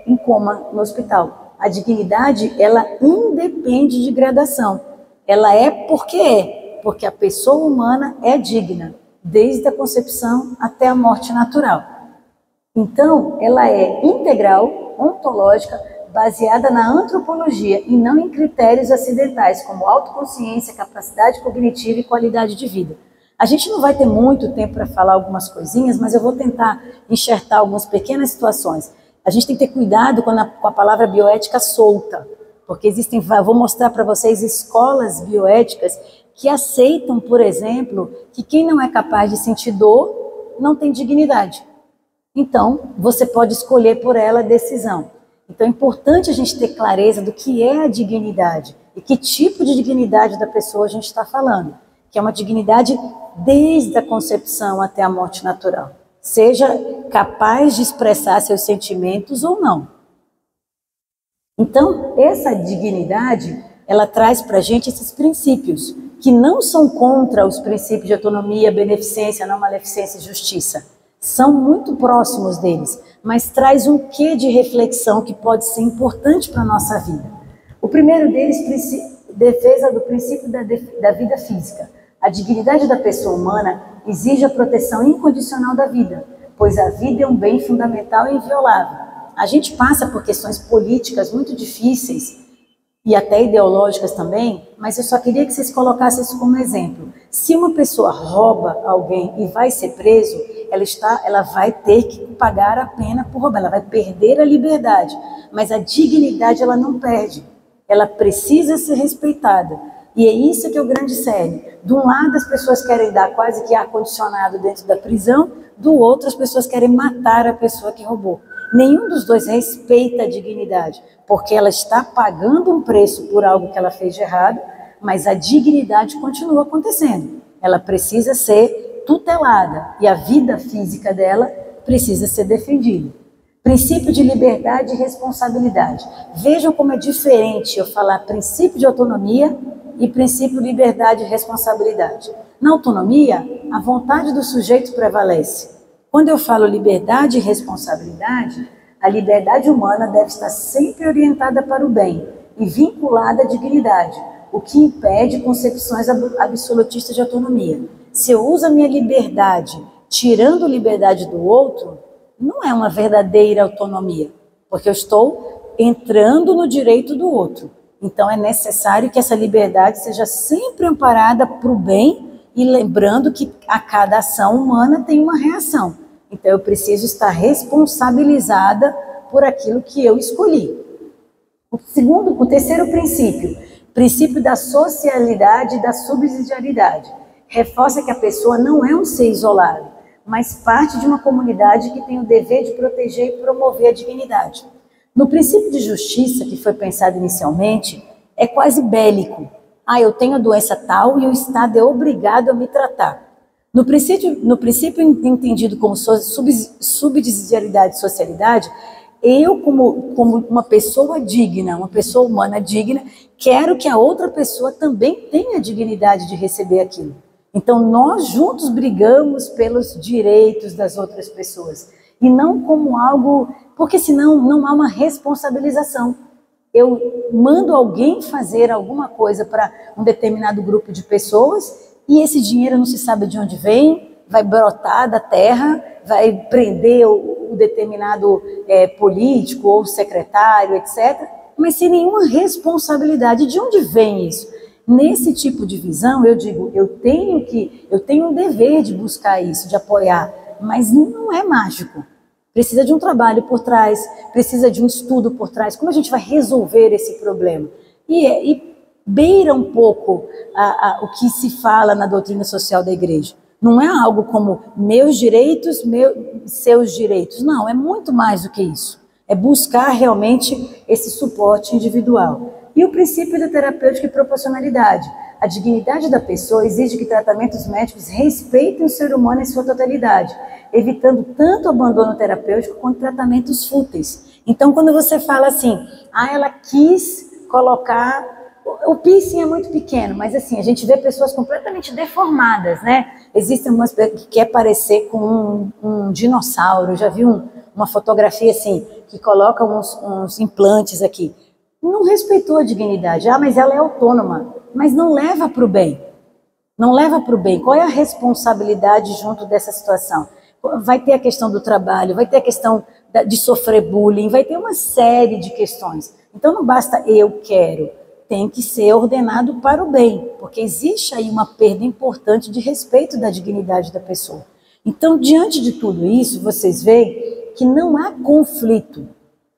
em coma no hospital. A dignidade, ela independe de gradação. Ela é, porque a pessoa humana é digna, desde a concepção até a morte natural. Então, ela é integral, ontológica, baseada na antropologia e não em critérios acidentais, como autoconsciência, capacidade cognitiva e qualidade de vida. A gente não vai ter muito tempo para falar algumas coisinhas, mas eu vou tentar enxertar algumas pequenas situações. A gente tem que ter cuidado com a palavra bioética solta, porque vou mostrar para vocês escolas bioéticas que aceitam, por exemplo, que quem não é capaz de sentir dor não tem dignidade. Então, você pode escolher por ela a decisão. Então, é importante a gente ter clareza do que é a dignidade e que tipo de dignidade da pessoa a gente está falando, que é uma dignidade desde a concepção até a morte natural. Seja capaz de expressar seus sentimentos ou não. Então, essa dignidade, ela traz para a gente esses princípios, que não são contra os princípios de autonomia, beneficência, não maleficência e justiça. São muito próximos deles, mas traz um quê de reflexão que pode ser importante para a nossa vida. O primeiro deles, defesa do princípio da vida física. A dignidade da pessoa humana exige a proteção incondicional da vida, pois a vida é um bem fundamental e inviolável. A gente passa por questões políticas muito difíceis e até ideológicas também, mas eu só queria que vocês colocassem isso como exemplo. Se uma pessoa rouba alguém e vai ser preso, ela vai ter que pagar a pena por roubar, ela vai perder a liberdade, mas a dignidade ela não perde, ela precisa ser respeitada. E é isso que é o grande cerne. De um lado as pessoas querem dar quase que ar-condicionado dentro da prisão, do outro as pessoas querem matar a pessoa que roubou. Nenhum dos dois respeita a dignidade, porque ela está pagando um preço por algo que ela fez de errado, mas a dignidade continua acontecendo. Ela precisa ser tutelada e a vida física dela precisa ser defendida. Princípio de liberdade e responsabilidade. Vejam como é diferente eu falar princípio de autonomia e princípio de liberdade e responsabilidade. Na autonomia, a vontade do sujeito prevalece. Quando eu falo liberdade e responsabilidade, a liberdade humana deve estar sempre orientada para o bem e vinculada à dignidade, o que impede concepções absolutistas de autonomia. Se eu uso a minha liberdade tirando a liberdade do outro, não é uma verdadeira autonomia, porque eu estou entrando no direito do outro. Então é necessário que essa liberdade seja sempre amparada para o bem e lembrando que a cada ação humana tem uma reação. Então eu preciso estar responsabilizada por aquilo que eu escolhi. O terceiro princípio da socialidade e da subsidiariedade, reforça que a pessoa não é um ser isolado, mas parte de uma comunidade que tem o dever de proteger e promover a dignidade. No princípio de justiça, que foi pensado inicialmente, é quase bélico. Eu tenho a doença tal e o Estado é obrigado a me tratar. No princípio entendido como subsidiariedade e socialidade, eu, como uma pessoa digna, uma pessoa humana digna, quero que a outra pessoa também tenha a dignidade de receber aquilo. Então, nós juntos brigamos pelos direitos das outras pessoas. E não como algo... Porque senão não há uma responsabilização. Eu mando alguém fazer alguma coisa para um determinado grupo de pessoas e esse dinheiro não se sabe de onde vem, vai brotar da terra, vai prender o determinado político ou secretário, etc. Mas sem nenhuma responsabilidade. De onde vem isso? Nesse tipo de visão, eu digo, eu tenho um dever de buscar isso, de apoiar, mas não é mágico. Precisa de um trabalho por trás, precisa de um estudo por trás. Como a gente vai resolver esse problema? E beira um pouco o que se fala na doutrina social da igreja. Não é algo como meus direitos, seus direitos. Não, é muito mais do que isso. É buscar realmente esse suporte individual. E o princípio da terapêutica e proporcionalidade. A dignidade da pessoa exige que tratamentos médicos respeitem o ser humano em sua totalidade, evitando tanto o abandono terapêutico quanto tratamentos fúteis. Então, quando você fala assim, ela quis colocar... O piercing é muito pequeno, mas assim, a gente vê pessoas completamente deformadas, né? Existem umas que quer parecer com um dinossauro. Eu já vi uma fotografia assim, que coloca uns implantes aqui. Não respeitou a dignidade. Mas ela é autônoma. Mas não leva para o bem. Não leva para o bem. Qual é a responsabilidade junto dessa situação? Vai ter a questão do trabalho, vai ter a questão de sofrer bullying, vai ter uma série de questões. Então não basta eu quero, tem que ser ordenado para o bem, porque existe aí uma perda importante de respeito da dignidade da pessoa. Então, diante de tudo isso, vocês veem que não há conflito.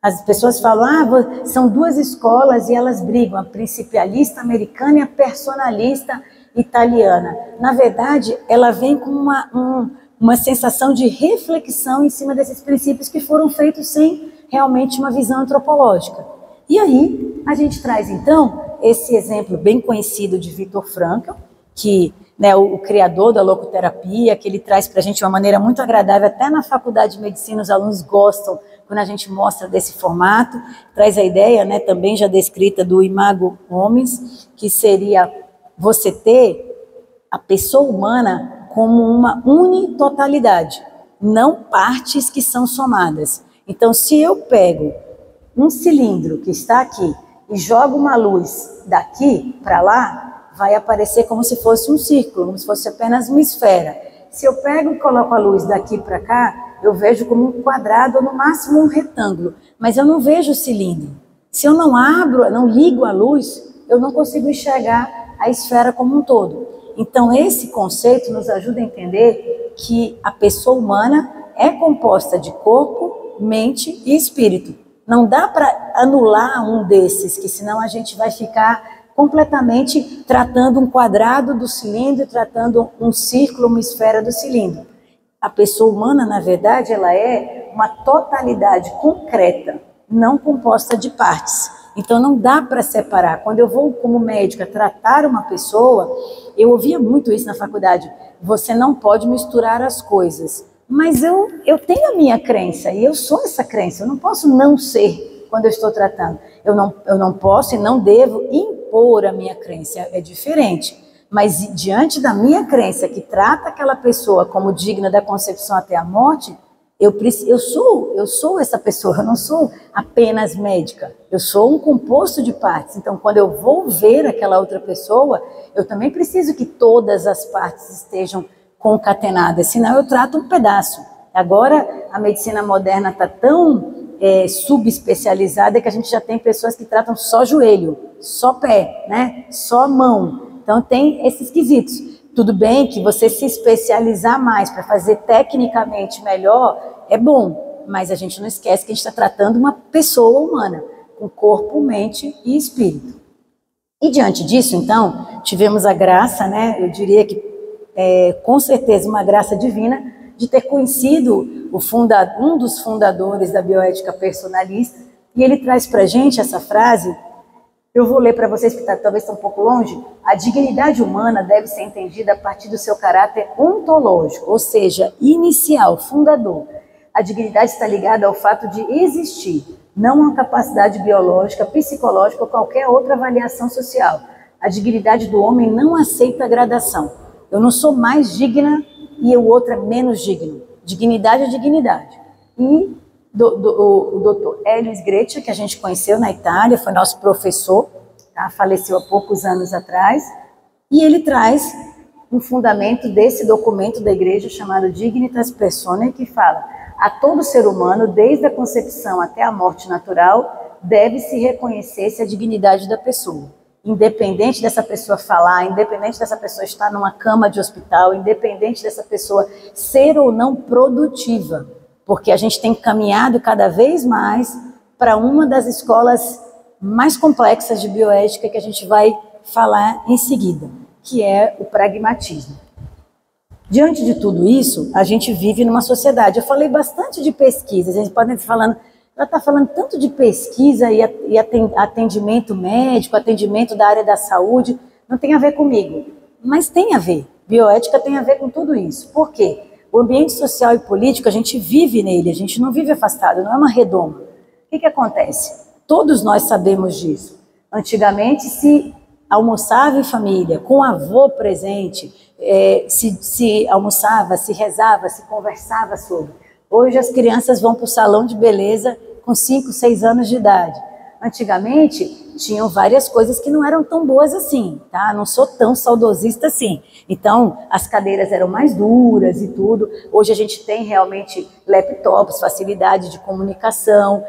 As pessoas falam, são duas escolas e elas brigam, a principialista americana e a personalista italiana. Na verdade, ela vem com uma sensação de reflexão em cima desses princípios que foram feitos sem realmente uma visão antropológica. E aí, a gente traz então esse exemplo bem conhecido de Viktor Frankl, que o criador da logoterapia, que ele traz para a gente de uma maneira muito agradável, até na faculdade de medicina os alunos gostam quando a gente mostra desse formato, traz a ideia, também já descrita do Imago Homens, que seria você ter a pessoa humana como uma unitotalidade, não partes que são somadas. Então, se eu pego um cilindro que está aqui e jogo uma luz daqui para lá, vai aparecer como se fosse um círculo, como se fosse apenas uma esfera. Se eu pego e coloco a luz daqui para cá, eu vejo como um quadrado ou no máximo um retângulo, mas eu não vejo o cilindro. Se eu não abro, não ligo a luz, eu não consigo enxergar a esfera como um todo. Então esse conceito nos ajuda a entender que a pessoa humana é composta de corpo, mente e espírito. Não dá para anular um desses, que senão a gente vai ficar completamente tratando um quadrado do cilindro, tratando um círculo, uma esfera do cilindro. A pessoa humana, na verdade, ela é uma totalidade concreta, não composta de partes. Então não dá para separar. Quando eu vou como médica tratar uma pessoa, eu ouvia muito isso na faculdade, você não pode misturar as coisas. Mas eu tenho a minha crença, e eu sou essa crença, eu não posso não ser quando eu estou tratando. Eu não posso e não devo impor a minha crença, é diferente. Mas diante da minha crença, que trata aquela pessoa como digna da concepção até a morte, eu sou essa pessoa, eu não sou apenas médica, eu sou um composto de partes. Então, quando eu vou ver aquela outra pessoa, eu também preciso que todas as partes estejam concatenadas, senão eu trato um pedaço. Agora, a medicina moderna está tão subespecializada que a gente já tem pessoas que tratam só joelho, só pé, né? Só mão. Então, tem esses quesitos. Tudo bem que você se especializar mais para fazer tecnicamente melhor é bom, mas a gente não esquece que a gente está tratando uma pessoa humana, com corpo, mente e espírito. E diante disso, então, tivemos a graça, né? Eu diria que com certeza uma graça divina de ter conhecido um dos fundadores da bioética personalista, e ele traz para a gente essa frase. Eu vou ler para vocês, que talvez está um pouco longe. A dignidade humana deve ser entendida a partir do seu caráter ontológico, ou seja, inicial, fundador. A dignidade está ligada ao fato de existir, não a capacidade biológica, psicológica ou qualquer outra avaliação social. A dignidade do homem não aceita gradação. Eu não sou mais digna e o outro é menos digno. Dignidade é dignidade. E o doutor Hélio Sgreccia, que a gente conheceu na Itália, foi nosso professor, tá? Faleceu há poucos anos atrás, e ele traz um fundamento desse documento da igreja chamado Dignitas Personae, que fala: a todo ser humano, desde a concepção até a morte natural, deve-se reconhecer-se a dignidade da pessoa. Independente dessa pessoa falar, independente dessa pessoa estar numa cama de hospital, independente dessa pessoa ser ou não produtiva, porque a gente tem caminhado cada vez mais para uma das escolas mais complexas de bioética que a gente vai falar em seguida, que é o pragmatismo. Diante de tudo isso, a gente vive numa sociedade. Eu falei bastante de pesquisa, a gente pode estar falando, ela está falando tanto de pesquisa e atendimento médico, atendimento da área da saúde, não tem a ver comigo, mas tem a ver. Bioética tem a ver com tudo isso. Por quê? O ambiente social e político, a gente vive nele, a gente não vive afastado, não é uma redoma. O que acontece? Todos nós sabemos disso. Antigamente se almoçava em família, com o avô presente, se almoçava, se rezava, se conversava sobre. Hoje as crianças vão para o salão de beleza com 5, 6 anos de idade. Antigamente tinham várias coisas que não eram tão boas assim, tá? Não sou tão saudosista assim. Então, as cadeiras eram mais duras e tudo. Hoje a gente tem realmente laptops, facilidade de comunicação.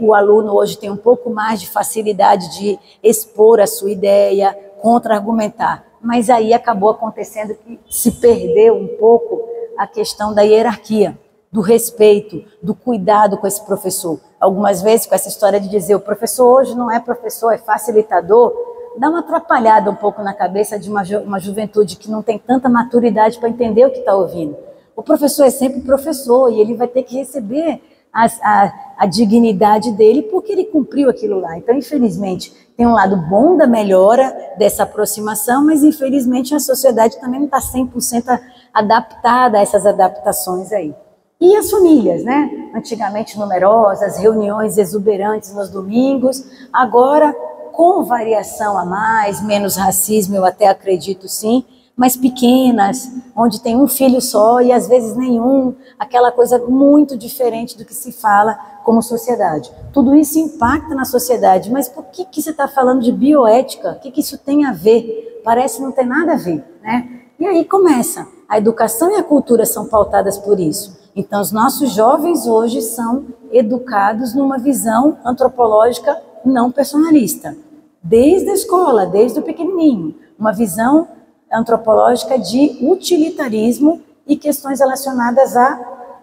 O aluno hoje tem um pouco mais de facilidade de expor a sua ideia, contra-argumentar. Mas aí acabou acontecendo que se perdeu um pouco a questão da hierarquia, do respeito, do cuidado com esse professor. Algumas vezes com essa história de dizer o professor hoje não é professor, é facilitador, dá uma atrapalhada um pouco na cabeça de uma juventude que não tem tanta maturidade para entender o que está ouvindo. O professor é sempre professor e ele vai ter que receber a dignidade dele porque ele cumpriu aquilo lá. Então, infelizmente, tem um lado bom da melhora dessa aproximação, mas infelizmente a sociedade também não está 100% adaptada a essas adaptações aí. E as famílias, né? Antigamente numerosas, reuniões exuberantes nos domingos, agora com variação a mais, menos racismo, eu até acredito sim, mas pequenas, onde tem um filho só e às vezes nenhum, aquela coisa muito diferente do que se fala como sociedade. Tudo isso impacta na sociedade, mas por que você está falando de bioética? O que isso tem a ver? Parece não ter nada a ver, né? E aí começa, a educação e a cultura são pautadas por isso. Então, os nossos jovens hoje são educados numa visão antropológica não personalista. Desde a escola, desde o pequenininho. Uma visão antropológica de utilitarismo e questões relacionadas a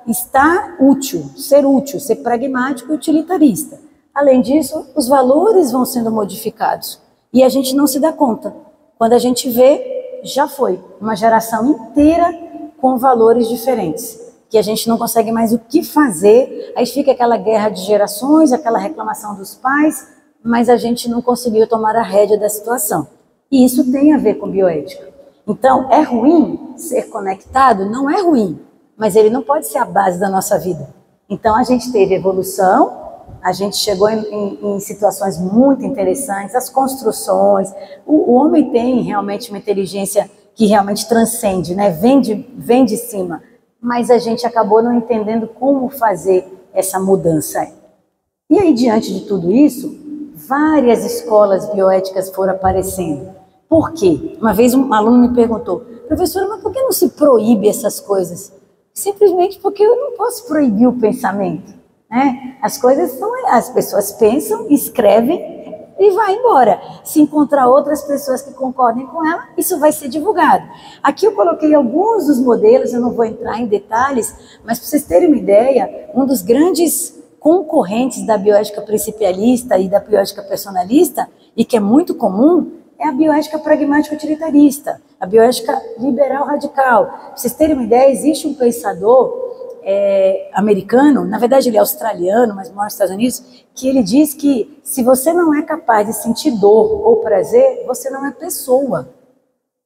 estar útil, ser pragmático e utilitarista. Além disso, os valores vão sendo modificados. E a gente não se dá conta. Quando a gente vê, já foi uma geração inteira com valores diferentes, que a gente não consegue mais o que fazer, aí fica aquela guerra de gerações, aquela reclamação dos pais, mas a gente não conseguiu tomar a rédea da situação. E isso tem a ver com bioética. Então, é ruim ser conectado? Não é ruim, mas ele não pode ser a base da nossa vida. Então, a gente teve evolução, a gente chegou em situações muito interessantes, as construções, o homem tem realmente uma inteligência que realmente transcende, né? Vem de cima, mas a gente acabou não entendendo como fazer essa mudança. E aí, diante de tudo isso, várias escolas bioéticas foram aparecendo. Por quê? Uma vez um aluno me perguntou, professora, mas por que não se proíbe essas coisas? Simplesmente porque eu não posso proibir o pensamento, né? As coisas são, as pessoas pensam, escrevem e vai embora. Se encontrar outras pessoas que concordem com ela, isso vai ser divulgado. Aqui eu coloquei alguns dos modelos, eu não vou entrar em detalhes, mas para vocês terem uma ideia, um dos grandes concorrentes da bioética principialista e da bioética personalista, e que é muito comum, é a bioética pragmática utilitarista, a bioética liberal radical. Para vocês terem uma ideia, existe um pensador americano, na verdade ele é australiano, mas mora nos Estados Unidos, que ele diz que se você não é capaz de sentir dor ou prazer, você não é pessoa.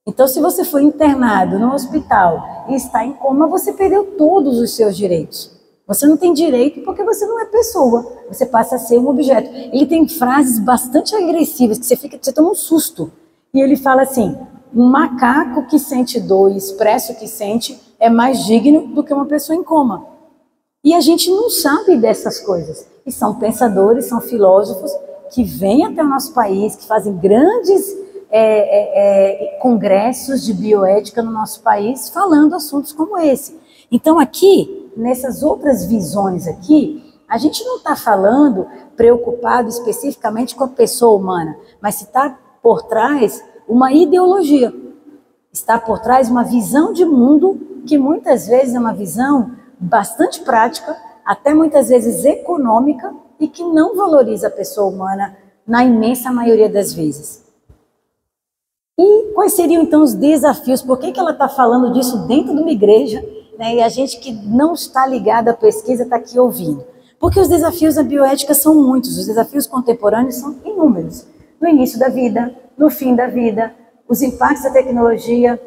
Então, se você foi internado no hospital e está em coma, você perdeu todos os seus direitos. Você não tem direito porque você não é pessoa, você passa a ser um objeto. Ele tem frases bastante agressivas, que você toma um susto. E ele fala assim, um macaco que sente dor e expressa o que sente é mais digno do que uma pessoa em coma. E a gente não sabe dessas coisas. E são pensadores, são filósofos que vêm até o nosso país, que fazem grandes congressos de bioética no nosso país, falando assuntos como esse. Então aqui, nessas outras visões aqui, a gente não está falando preocupado especificamente com a pessoa humana, mas se está por trás uma ideologia, está por trás uma visão de mundo que muitas vezes é uma visão bastante prática, até muitas vezes econômica, e que não valoriza a pessoa humana na imensa maioria das vezes. E quais seriam então os desafios? Por que ela está falando disso dentro de uma igreja, né, e a gente que não está ligado à pesquisa está aqui ouvindo? Porque os desafios da bioética são muitos, os desafios contemporâneos são inúmeros. No início da vida, no fim da vida, os impactos da tecnologia,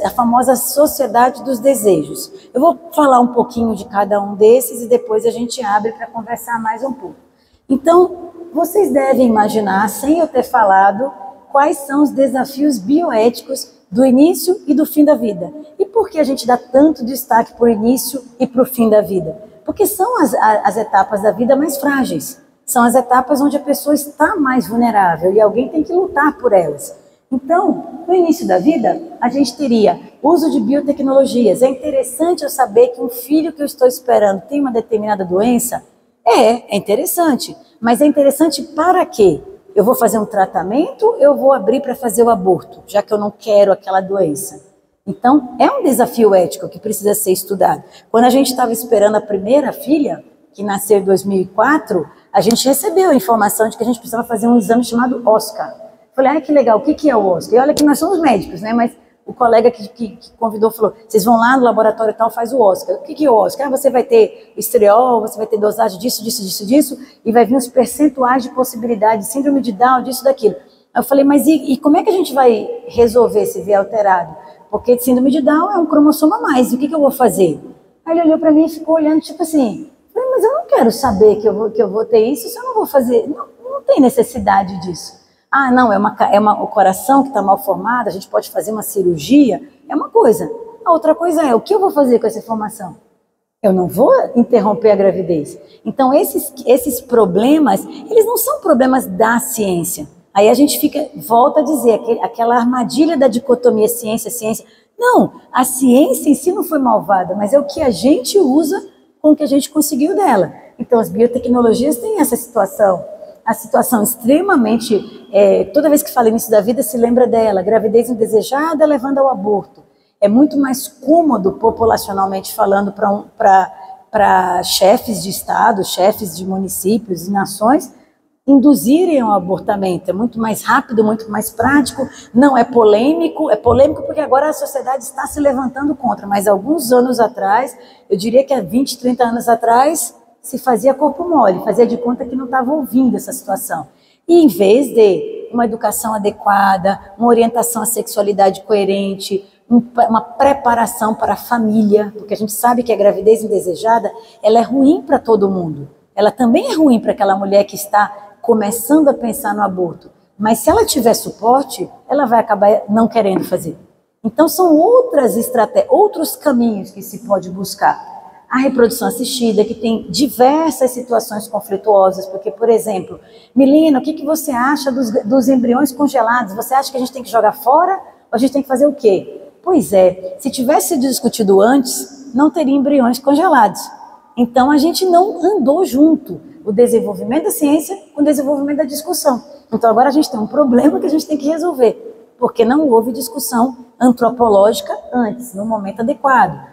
a famosa sociedade dos desejos. Eu vou falar um pouquinho de cada um desses e depois a gente abre para conversar mais um pouco. Então, vocês devem imaginar, sem eu ter falado, quais são os desafios bioéticos do início e do fim da vida. E por que a gente dá tanto destaque para o início e para o fim da vida? Porque são as etapas da vida mais frágeis. São as etapas onde a pessoa está mais vulnerável e alguém tem que lutar por elas. Então, no início da vida, a gente teria uso de biotecnologias. É interessante eu saber que um filho que eu estou esperando tem uma determinada doença? É interessante. Mas é interessante para quê? Eu vou fazer um tratamento, eu vou abrir para fazer o aborto, já que eu não quero aquela doença. Então, é um desafio ético que precisa ser estudado. Quando a gente estava esperando a primeira filha, que nasceu em 2004, a gente recebeu a informação de que a gente precisava fazer um exame chamado Oscar. Falei, que legal, o que é o Oscar? E olha que nós somos médicos, né? Mas o colega que convidou falou, vocês vão lá no laboratório e tal, faz o Oscar. O que é o Oscar? Você vai ter estereol, você vai ter dosagem disso, e vai vir uns percentuais de possibilidade, síndrome de Down, disso, daquilo. Aí eu falei, mas e como é que a gente vai resolver se vier alterado? Porque síndrome de Down é um cromossomo a mais, e o que eu vou fazer? Aí ele olhou para mim e ficou olhando, tipo assim, falei, mas eu não quero saber que eu vou ter isso, se eu não vou fazer, não tem necessidade disso. Ah, não, o coração que está mal formado, a gente pode fazer uma cirurgia, é uma coisa. A outra coisa é, o que eu vou fazer com essa informação? Eu não vou interromper a gravidez. Então, esses problemas, eles não são problemas da ciência. Aí a gente volta a dizer, aquela armadilha da dicotomia ciência. Não, a ciência em si não foi malvada, mas é o que a gente usa com o que a gente conseguiu dela. Então, as biotecnologias têm essa situação. A situação extremamente, toda vez que fala início da vida, se lembra dela, gravidez indesejada levando ao aborto. É muito mais cômodo, populacionalmente falando, para chefes de estado, chefes de municípios e nações, induzirem ao abortamento. É muito mais rápido, muito mais prático, não é polêmico porque agora a sociedade está se levantando contra, mas alguns anos atrás, eu diria que há 20, 30 anos atrás, se fazia corpo mole, fazia de conta que não estava ouvindo essa situação. E em vez de uma educação adequada, uma orientação à sexualidade coerente, uma preparação para a família, porque a gente sabe que a gravidez indesejada, ela é ruim para todo mundo. Ela também é ruim para aquela mulher que está começando a pensar no aborto. Mas se ela tiver suporte, ela vai acabar não querendo fazer. Então são outras estratégias, outros caminhos que se pode buscar. A reprodução assistida, que tem diversas situações conflituosas, porque, por exemplo, Milena, o que você acha dos embriões congelados? Você acha que a gente tem que jogar fora ou a gente tem que fazer o quê? Pois é, se tivesse sido discutido antes, não teria embriões congelados. Então a gente não andou junto, o desenvolvimento da ciência com o desenvolvimento da discussão. Então agora a gente tem um problema que a gente tem que resolver, porque não houve discussão antropológica antes, no momento adequado.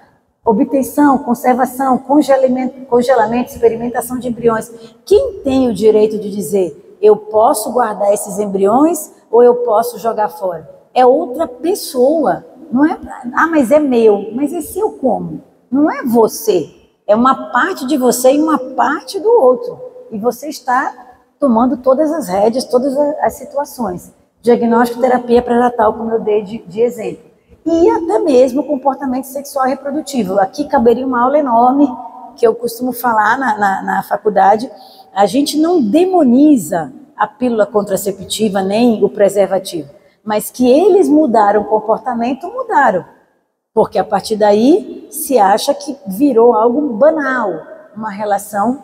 Obtenção, conservação, congelamento, experimentação de embriões. Quem tem o direito de dizer, eu posso guardar esses embriões ou eu posso jogar fora? É outra pessoa, não é? Ah, mas é meu. Mas é seu como? Não é você. É uma parte de você e uma parte do outro. E você está tomando todas as rédeas, todas as situações. Diagnóstico, terapia pré-natal, como eu dei de exemplo. E até mesmo comportamento sexual e reprodutivo. Aqui caberia uma aula enorme, que eu costumo falar na faculdade. A gente não demoniza a pílula contraceptiva nem o preservativo, mas que eles mudaram o comportamento, mudaram. Porque a partir daí se acha que virou algo banal, uma relação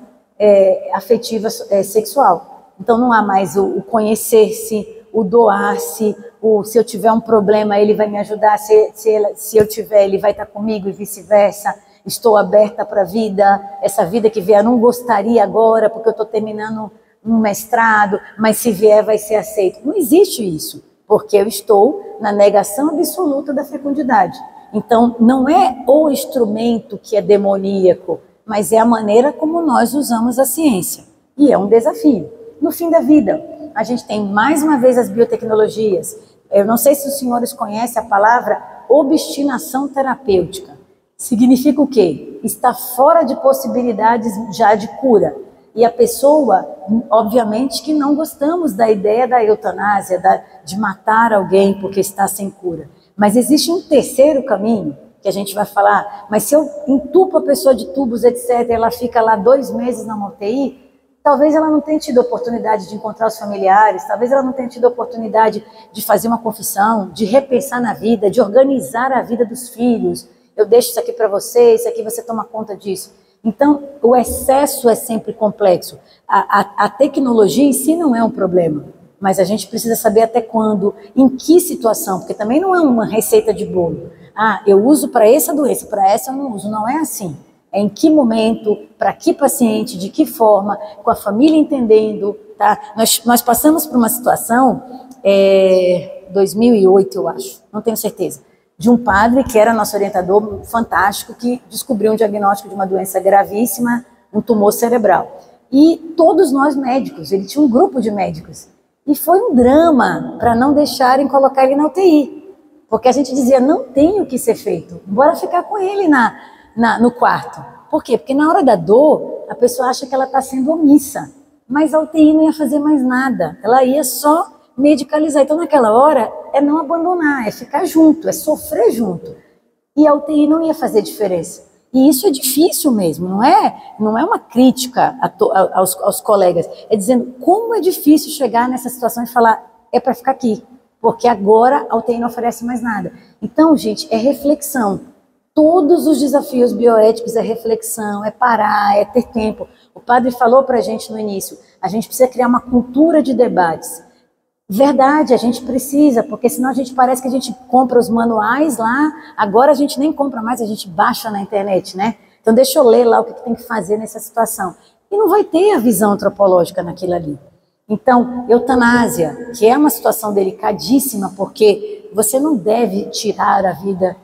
afetiva sexual. Então não há mais o conhecer-se, o doar-se, se eu tiver um problema, ele vai me ajudar, se eu tiver, ele vai estar comigo e vice-versa. Estou aberta para a vida, essa vida que vier, eu não gostaria agora, porque eu estou terminando um mestrado, mas se vier vai ser aceito. Não existe isso, porque eu estou na negação absoluta da fecundidade. Então, não é o instrumento que é demoníaco, mas é a maneira como nós usamos a ciência. E é um desafio. No fim da vida, a gente tem mais uma vez as biotecnologias. Eu não sei se os senhores conhecem a palavra obstinação terapêutica. Significa o quê? Está fora de possibilidades já de cura. E a pessoa, obviamente que não gostamos da ideia da eutanásia, de matar alguém porque está sem cura. Mas existe um terceiro caminho, que a gente vai falar, mas se eu entupo a pessoa de tubos, etc., ela fica lá 2 meses na UTI, talvez ela não tenha tido a oportunidade de encontrar os familiares, talvez ela não tenha tido a oportunidade de fazer uma confissão, de repensar na vida, de organizar a vida dos filhos. Eu deixo isso aqui para você, isso aqui você toma conta disso. Então, o excesso é sempre complexo. A tecnologia em si não é um problema, mas a gente precisa saber até quando, em que situação, porque também não é uma receita de bolo. Ah, eu uso para essa doença, para essa eu não uso. Não é assim. É em que momento, para que paciente, de que forma, com a família entendendo. Tá? Nós passamos por uma situação, 2008 eu acho, não tenho certeza, de um padre que era nosso orientador fantástico, que descobriu um diagnóstico de uma doença gravíssima, um tumor cerebral. E todos nós médicos, ele tinha um grupo de médicos. E foi um drama para não deixarem colocar ele na UTI. Porque a gente dizia, não tem o que ser feito, bora ficar com ele no quarto. Por quê? Porque na hora da dor, a pessoa acha que ela está sendo omissa. Mas a UTI não ia fazer mais nada, ela ia só medicalizar. Então naquela hora é não abandonar, é ficar junto, é sofrer junto. E a UTI não ia fazer diferença. E isso é difícil mesmo, não é uma crítica aos colegas, é dizendo como é difícil chegar nessa situação e falar, é para ficar aqui, porque agora a UTI não oferece mais nada. Então, gente, é reflexão. Todos os desafios bioéticos é reflexão, é parar, é ter tempo. O padre falou para a gente no início, a gente precisa criar uma cultura de debates. Verdade, a gente precisa, porque senão a gente parece que a gente compra os manuais lá, agora a gente nem compra mais, a gente baixa na internet, né? Então deixa eu ler lá o que tem que fazer nessa situação. E não vai ter a visão antropológica naquilo ali. Então, eutanásia, que é uma situação delicadíssima, porque você não deve tirar a vida